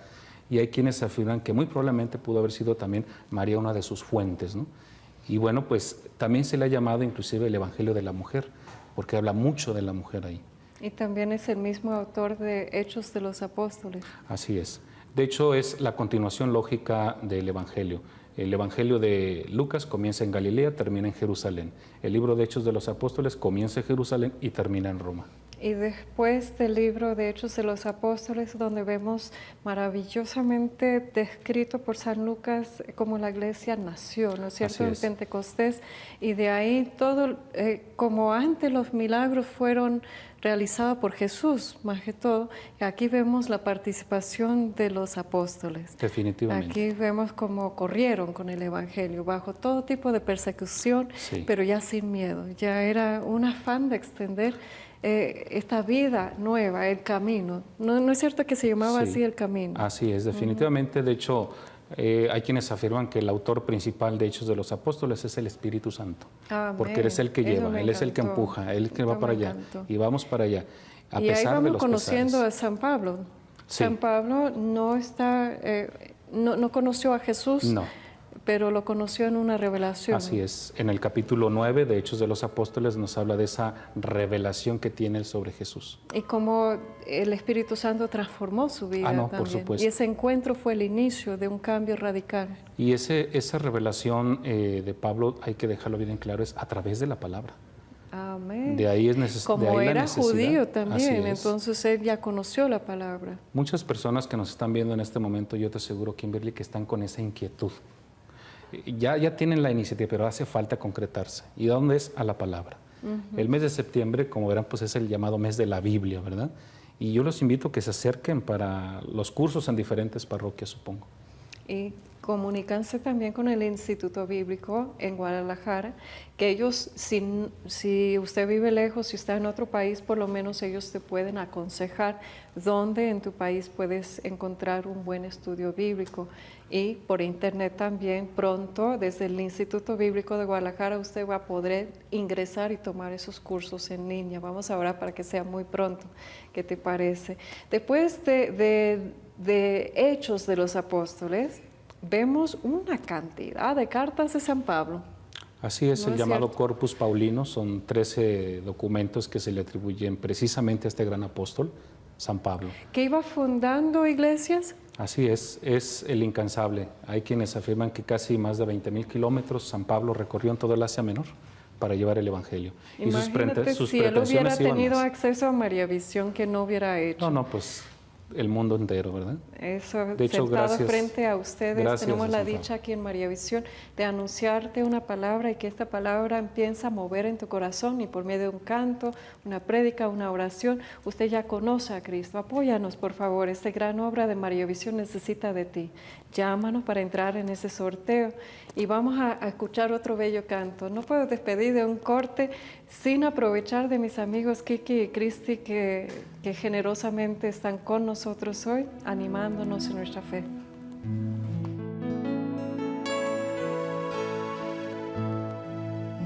y hay quienes afirman que muy probablemente pudo haber sido también María una de sus fuentes, ¿no? Y bueno, pues también se le ha llamado inclusive el Evangelio de la Mujer, porque habla mucho de la mujer ahí. Y también es el mismo autor de Hechos de los Apóstoles. Así es. De hecho, es la continuación lógica del Evangelio. El Evangelio de Lucas comienza en Galilea, termina en Jerusalén. El libro de Hechos de los Apóstoles comienza en Jerusalén y termina en Roma. Y después del libro de Hechos de los Apóstoles, donde vemos maravillosamente descrito por San Lucas cómo la iglesia nació, ¿no es cierto?, en Pentecostés, y de ahí todo, como antes los milagros fueron realizados por Jesús, más que todo, aquí vemos la participación de los apóstoles. Definitivamente. Aquí vemos cómo corrieron con el Evangelio, bajo todo tipo de persecución, Sí. pero ya sin miedo, ya era un afán de extender esta vida nueva, el camino. ¿No es cierto que se llamaba Sí, así el camino? así es, definitivamente. De hecho, hay quienes afirman que el autor principal de Hechos de los Apóstoles es el Espíritu Santo. Amén. Porque Él es el que Eso lleva, me Él es el que encantó. empuja, Él que va Eso para me allá. encantó. Y vamos para allá, a Y ahí pesar de vamos los conociendo pesares. a San Pablo. Sí. San Pablo no conoció a Jesús, No. pero lo conoció en una revelación. Así es. En el capítulo 9 de Hechos de los Apóstoles nos habla de esa revelación que tiene él sobre Jesús. Y cómo el Espíritu Santo transformó su vida no, también. por supuesto. Y ese encuentro fue el inicio de un cambio radical. Y esa revelación de Pablo, hay que dejarlo bien en claro, es a través de la palabra. Amén. De ahí es necesario. Como era judío también, Así es. Entonces él ya conoció la palabra. Muchas personas que nos están viendo en este momento, yo te aseguro, Kimberly, que están con esa inquietud. Ya tienen la iniciativa, pero hace falta concretarse. ¿Y dónde es? A la palabra. El mes de septiembre, como verán, pues es el llamado mes de la Biblia, ¿verdad? Y yo los invito a que se acerquen para los cursos en diferentes parroquias, supongo. Y comunícanse también con el Instituto Bíblico en Guadalajara, que ellos, si usted vive lejos, si está en otro país, por lo menos ellos te pueden aconsejar dónde en tu país puedes encontrar un buen estudio bíblico. Y por internet también pronto, desde el Instituto Bíblico de Guadalajara, usted va a poder ingresar y tomar esos cursos en línea. Vamos a orar para que sea muy pronto. ¿Qué te parece? Después de Hechos de los Apóstoles, vemos una cantidad de cartas de San Pablo. Así es, ¿No el es llamado cierto? Corpus Paulino, son 13 documentos que se le atribuyen precisamente a este gran apóstol, San Pablo. Que iba fundando iglesias. Así es el incansable. Hay quienes afirman que casi más de 20,000 kilómetros San Pablo recorrió en todo el Asia Menor para llevar el Evangelio. Imagínate sus si él hubiera pretensiones iban tenido más. acceso a María Visión, que no hubiera hecho. No, pues el mundo entero, ¿verdad? Eso, De hecho, sentado gracias. frente a ustedes, Gracias, tenemos la San Pablo. dicha aquí en María Visión de anunciarte una palabra y que esta palabra empieza a mover en tu corazón y por medio de un canto, una prédica, una oración, usted ya conoce a Cristo. Apóyanos, por favor, esta gran obra de María Visión necesita de ti. Llámanos para entrar en ese sorteo y vamos a escuchar otro bello canto. No puedo despedir de un corte sin aprovechar de mis amigos Kiki y Cristi que generosamente están con nosotros hoy, animándonos en nuestra fe.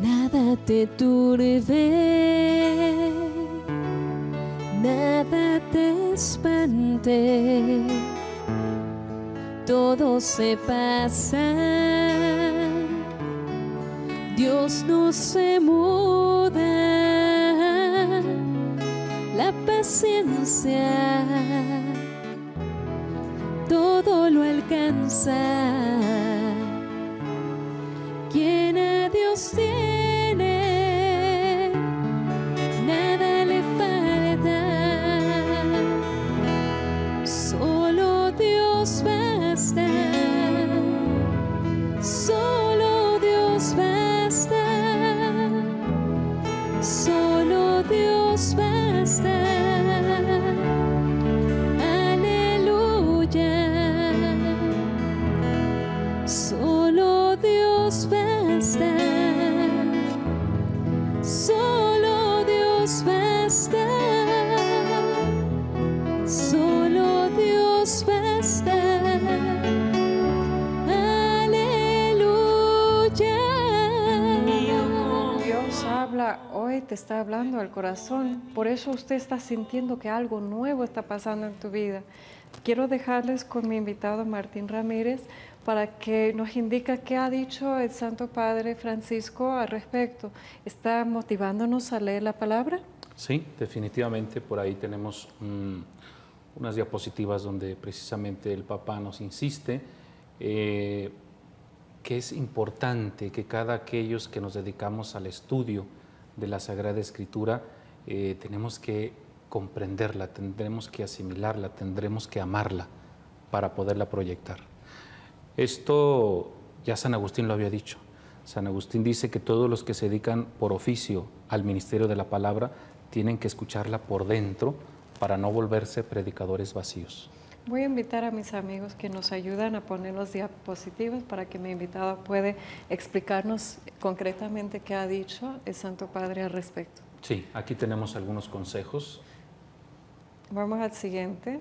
Nada te turbe, nada te espante, todo se pasa, Dios no se muda, la paciencia todo lo alcanza. Quien a Dios tiene, nada le falta. Solo Dios basta. Solo Dios basta. Solo Dios basta. Aleluya. solo Dios basta. Dios habla hoy, te está hablando al corazón. Por eso usted está sintiendo que algo nuevo está pasando en tu vida. Quiero dejarles con mi invitado Martín Ramírez para que nos indique qué ha dicho el Santo Padre Francisco al respecto. ¿Está motivándonos a leer la palabra? Sí, definitivamente por ahí tenemos unas diapositivas donde precisamente el Papa nos insiste que es importante que cada aquellos que nos dedicamos al estudio de la Sagrada Escritura tenemos que comprenderla, tendremos que asimilarla, tendremos que amarla para poderla proyectar. Esto ya San Agustín lo había dicho. San Agustín dice que todos los que se dedican por oficio al ministerio de la palabra tienen que escucharla por dentro para no volverse predicadores vacíos. Voy a invitar a mis amigos que nos ayudan a poner los diapositivas para que mi invitado pueda explicarnos concretamente qué ha dicho el Santo Padre al respecto. Sí, aquí tenemos algunos consejos. Vamos al siguiente.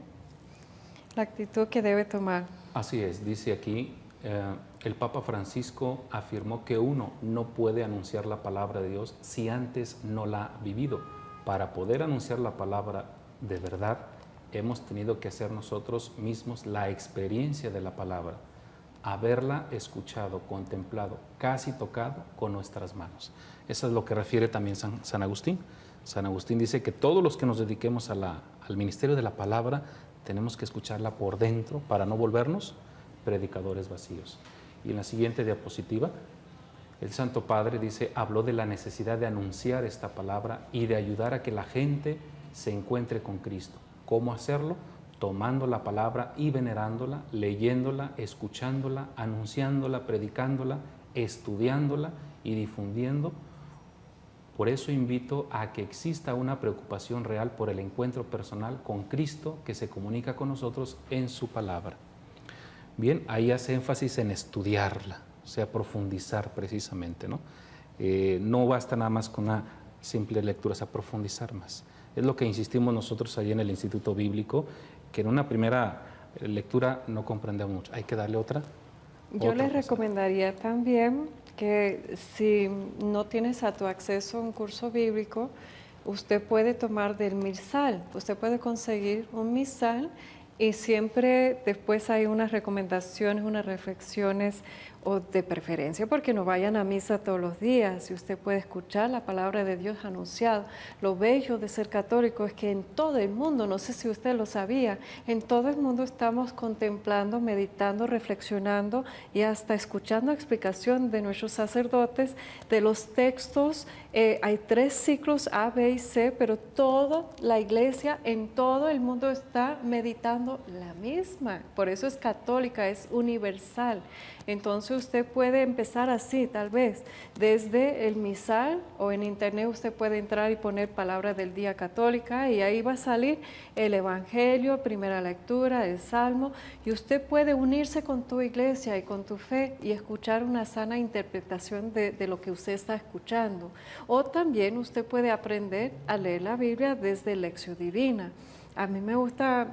La actitud que debe tomar. Así es, dice aquí, el Papa Francisco afirmó que uno no puede anunciar la palabra de Dios si antes no la ha vivido. Para poder anunciar la palabra de verdad, hemos tenido que hacer nosotros mismos la experiencia de la palabra, haberla escuchado, contemplado, casi tocado con nuestras manos. Eso es lo que refiere también San Agustín. San Agustín dice que todos los que nos dediquemos al ministerio de la palabra tenemos que escucharla por dentro para no volvernos predicadores vacíos. Y en la siguiente diapositiva, el Santo Padre dice, habló de la necesidad de anunciar esta palabra y de ayudar a que la gente se encuentre con Cristo. ¿Cómo hacerlo? Tomando la palabra y venerándola, leyéndola, escuchándola, anunciándola, predicándola, estudiándola y difundiendo. Por eso invito a que exista una preocupación real por el encuentro personal con Cristo que se comunica con nosotros en su palabra. Bien, ahí hace énfasis en estudiarla, o sea, profundizar precisamente, ¿no? No basta nada más con una simple lectura, o sea, profundizar más. Es lo que insistimos nosotros allí en el Instituto Bíblico, que en una primera lectura no comprendemos mucho. Hay que darle otra. Yo les recomendaría también que si no tienes a tu acceso un curso bíblico, usted puede tomar del misal. Usted puede conseguir un misal y siempre después hay unas recomendaciones, unas reflexiones o de preferencia porque no vayan a misa todos los días y usted puede escuchar la palabra de Dios anunciada. Lo bello de ser católico es que en todo el mundo, no sé si usted lo sabía, en todo el mundo estamos contemplando, meditando, reflexionando y hasta escuchando explicación de nuestros sacerdotes de los textos. Hay 3 ciclos A, B y C, pero toda la iglesia en todo el mundo está meditando la misma. Por eso es católica, es universal. Entonces usted puede empezar así, tal vez, desde el misal o en internet usted puede entrar y poner palabra del día católica y ahí va a salir el evangelio, primera lectura, el salmo y usted puede unirse con tu iglesia y con tu fe y escuchar una sana interpretación de lo que usted está escuchando. O también usted puede aprender a leer la Biblia desde Lección Divina. A mí me gusta...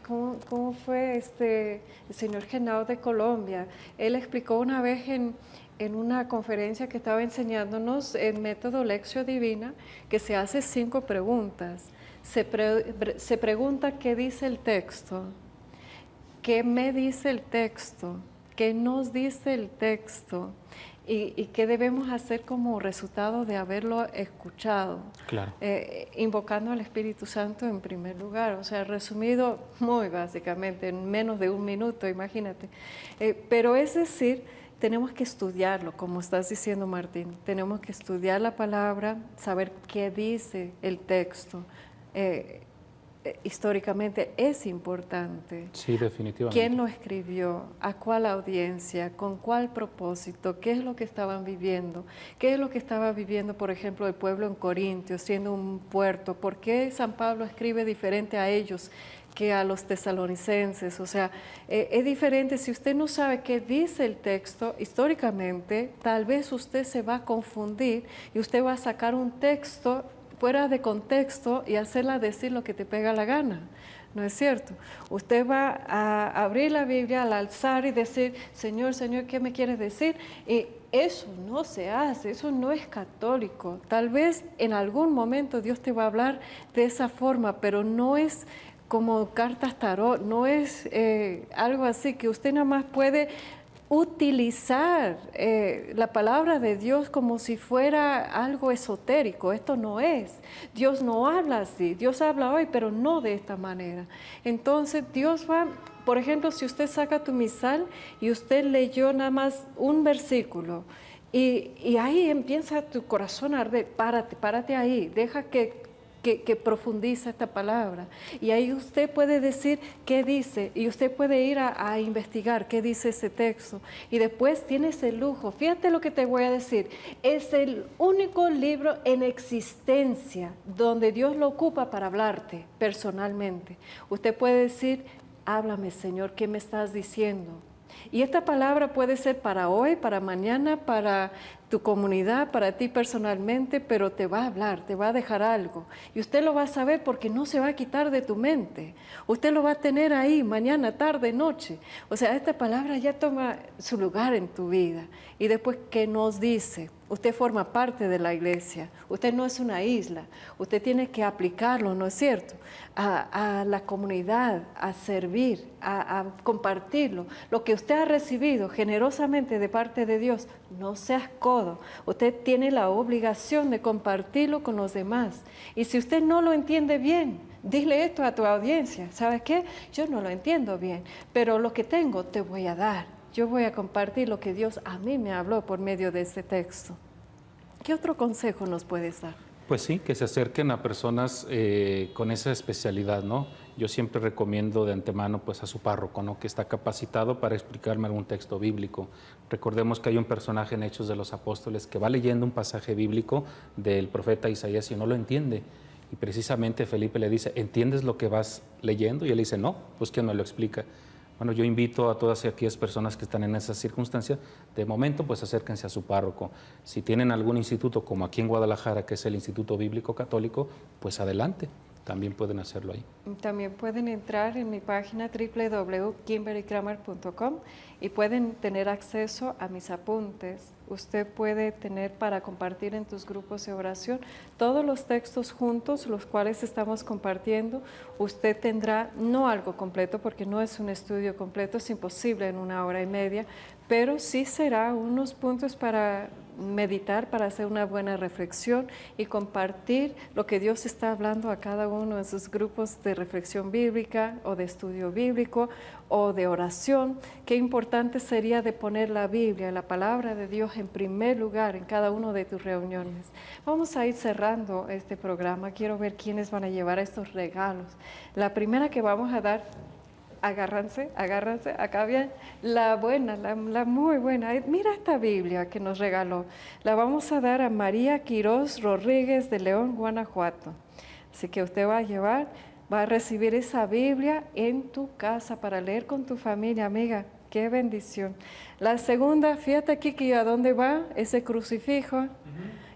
¿Cómo fue el señor Genao de Colombia? Él explicó una vez en una conferencia que estaba enseñándonos el método Lección Divina que se hace 5 preguntas. Se pregunta qué dice el texto, qué me dice el texto, qué nos dice el texto y qué debemos hacer como resultado de haberlo escuchado. Claro. Invocando al Espíritu Santo en primer lugar, o sea, resumido muy básicamente, en menos de 1 minuto, imagínate. Pero es decir, tenemos que estudiarlo, como estás diciendo, Martín. Tenemos que estudiar la palabra, saber qué dice el texto. Históricamente es importante. Sí, definitivamente. ¿Quién lo escribió? ¿A cuál audiencia? ¿Con cuál propósito? ¿Qué es lo que estaban viviendo? ¿Qué es lo que estaba viviendo, por ejemplo, el pueblo en Corintio, siendo un puerto? ¿Por qué San Pablo escribe diferente a ellos que a los tesalonicenses? O sea, es diferente. Si usted no sabe qué dice el texto históricamente, tal vez usted se va a confundir y usted va a sacar un texto fuera de contexto y hacerla decir lo que te pega la gana. ¿No es cierto? Usted va a abrir la Biblia al alzar y decir, Señor, Señor, ¿qué me quieres decir? Y eso no se hace, eso no es católico. Tal vez en algún momento Dios te va a hablar de esa forma, pero no es como cartas tarot, no es algo así que usted nada más puede utilizar la palabra de Dios como si fuera algo esotérico. Esto no es. Dios no habla así. Dios habla hoy, pero no de esta manera. Entonces Dios va, por ejemplo, si usted saca tu misal y usted leyó nada más un versículo y ahí empieza tu corazón a arder, párate ahí, deja que profundiza esta palabra. Y ahí usted puede decir qué dice, y usted puede ir a investigar qué dice ese texto. Y después tiene ese lujo. Fíjate lo que te voy a decir. Es el único libro en existencia donde Dios lo ocupa para hablarte personalmente. Usted puede decir, háblame, Señor, ¿qué me estás diciendo? Y esta palabra puede ser para hoy, para mañana, para tu comunidad, para ti personalmente, pero te va a hablar, te va a dejar algo. Y usted lo va a saber porque no se va a quitar de tu mente. Usted lo va a tener ahí mañana, tarde, noche. O sea, esta palabra ya toma su lugar en tu vida. Y después, ¿qué nos dice? Usted forma parte de la iglesia. Usted no es una isla. Usted tiene que aplicarlo, ¿no es cierto? A la comunidad, a servir, a compartirlo. Lo que usted ha recibido generosamente de parte de Dios, no seas codo. Usted tiene la obligación de compartirlo con los demás. Y si usted no lo entiende bien, dile esto a tu audiencia. ¿Sabes qué? Yo no lo entiendo bien, pero lo que tengo te voy a dar. Yo voy a compartir lo que Dios a mí me habló por medio de este texto. ¿Qué otro consejo nos puedes dar? Pues sí, que se acerquen a personas con esa especialidad, ¿no? Yo siempre recomiendo de antemano pues a su párroco, ¿no? Que está capacitado para explicarme algún texto bíblico. Recordemos que hay un personaje en Hechos de los Apóstoles que va leyendo un pasaje bíblico del profeta Isaías y no lo entiende. Y precisamente Felipe le dice, ¿entiendes lo que vas leyendo? Y él dice, no, pues ¿quién me lo explica? Bueno, yo invito a todas aquellas personas que están en esa circunstancia, de momento pues acérquense a su párroco. Si tienen algún instituto como aquí en Guadalajara, que es el Instituto Bíblico Católico, pues adelante, también pueden hacerlo ahí. También pueden entrar en mi página www.kimberlykramer.com y pueden tener acceso a mis apuntes. Usted puede tener para compartir en tus grupos de oración todos los textos juntos, los cuales estamos compartiendo. Usted tendrá no algo completo, porque no es un estudio completo, es imposible en 1 hora y media, pero sí será unos puntos para meditar, para hacer una buena reflexión y compartir lo que Dios está hablando a cada uno en sus grupos de reflexión bíblica o de estudio bíblico o de oración. Qué importante sería de poner la Biblia, la palabra de Dios en primer lugar en cada una de tus reuniones. Vamos a ir cerrando este programa. Quiero ver quiénes van a llevar estos regalos. La primera que vamos a dar, agárrense, acá bien, la buena, la muy buena. Mira esta Biblia que nos regaló. La vamos a dar a María Quirós Rodríguez de León, Guanajuato. Así que usted va a llevar, va a recibir esa Biblia en tu casa para leer con tu familia, amiga. ¡Qué bendición! La segunda, fíjate aquí que a dónde va ese crucifijo.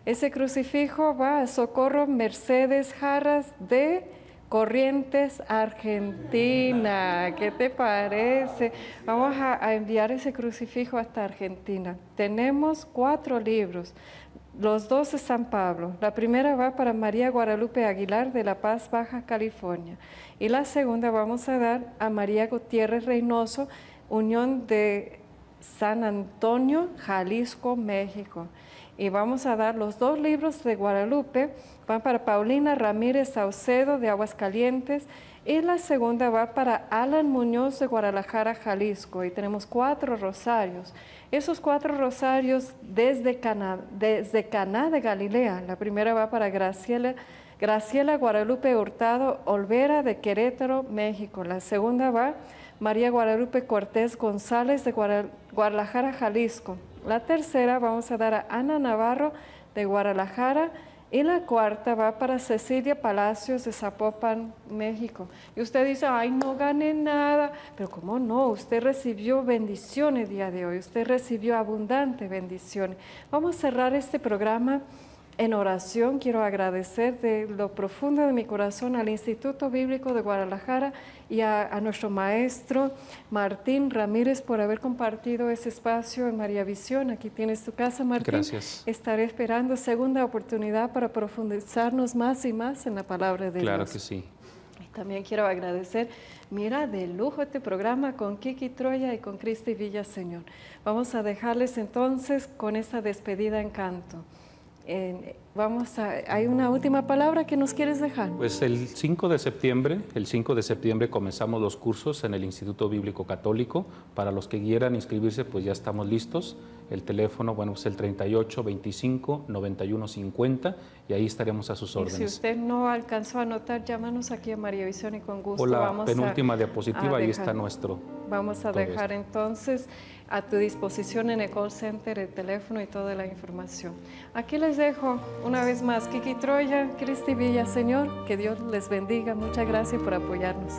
Ese crucifijo va a Socorro Mercedes Jarras de Corrientes, Argentina. ¿Qué te parece? Vamos a enviar ese crucifijo hasta Argentina. Tenemos 4 libros, los 2 de San Pablo. La primera va para María Guadalupe Aguilar de La Paz, Baja California. Y la segunda vamos a dar a María Gutiérrez Reynoso, Unión de San Antonio, Jalisco, México. Y vamos a dar los 2 libros de Guadalupe, van para Paulina Ramírez Saucedo de Aguascalientes, y la segunda va para Alan Muñoz de Guadalajara, Jalisco. Y tenemos 4 rosarios. Esos 4 rosarios desde Caná de Galilea. La primera va para Graciela Guadalupe Hurtado Olvera de Querétaro, México. La segunda va María Guadalupe Cortés González de Guadalajara, Jalisco. La tercera vamos a dar a Ana Navarro de Guadalajara, y la cuarta va para Cecilia Palacios de Zapopan, México. Y usted dice, ay, no gané nada. Pero ¿cómo no? Usted recibió bendiciones el día de hoy. Usted recibió abundante bendiciones. Vamos a cerrar este programa En oración quiero agradecer de lo profundo de mi corazón al Instituto Bíblico de Guadalajara y a nuestro maestro Martín Ramírez por haber compartido ese espacio en María Visión. Aquí tienes tu casa, Martín. Gracias. Estaré esperando segunda oportunidad para profundizarnos más y más en la palabra de Dios. Claro que sí. También quiero agradecer, mira, de lujo este programa con Kiki Troya y con Cristi Villaseñor. Vamos a dejarles entonces con esa despedida en canto. ¿Hay una última palabra que nos quieres dejar? Pues el 5 de septiembre comenzamos los cursos en el Instituto Bíblico Católico. Para los que quieran inscribirse, pues ya estamos listos. El teléfono, bueno, es el 38 25 91 50 y ahí estaremos a sus órdenes. Y si usted no alcanzó a anotar, llámanos aquí a María Visión y con gusto O la vamos penúltima diapositiva, ahí dejar. está nuestro. Vamos a todo dejar esto. entonces a tu disposición en el call center el teléfono y toda la información. Aquí les dejo una vez más Kiki Troya, Cristi Villaseñor, que Dios les bendiga. Muchas gracias por apoyarnos.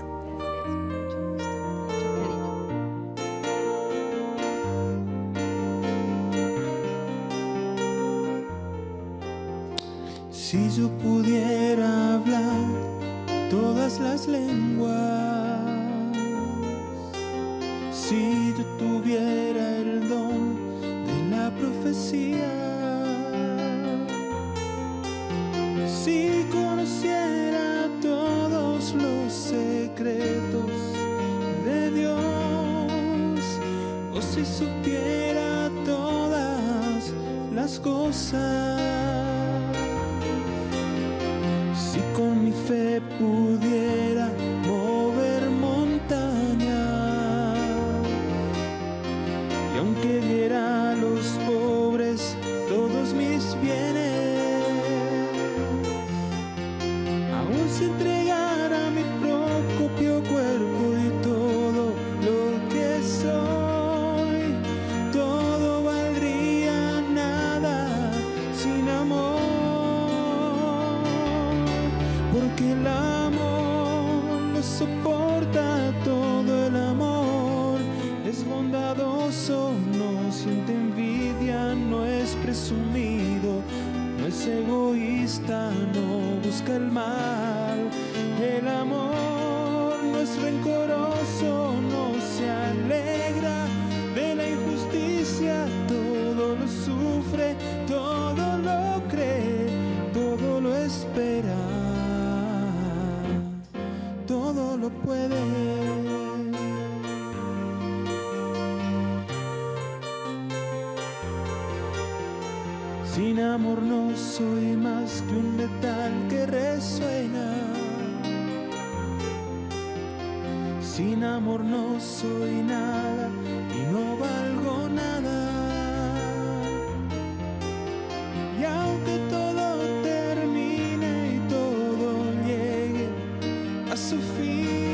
Si yo pudiera hablar todas las lenguas, si yo tuviera el don de la profecía, si conociera todos los secretos de Dios, o si supiera todas las cosas, si con mi fe pudiera mover montañas, y aunque diera a los pobres todos mis bienes, aún si entregara mi propio cuerpo y todo lo que soy, todo valdría nada sin amor. Porque el amor lo soporta todo, el amor es bondadoso, no siente envidia, no es presumido, no es egoísta, no busca el mal. El amor no es rencoroso, no se alegra de la injusticia, todo lo sufre, todo lo cree, todo lo espera, todo lo puede. Sin amor no soy más que un metal que resuena. Sin amor no soy nada y no valgo nada. Y aunque todo termine y todo llegue a su fin,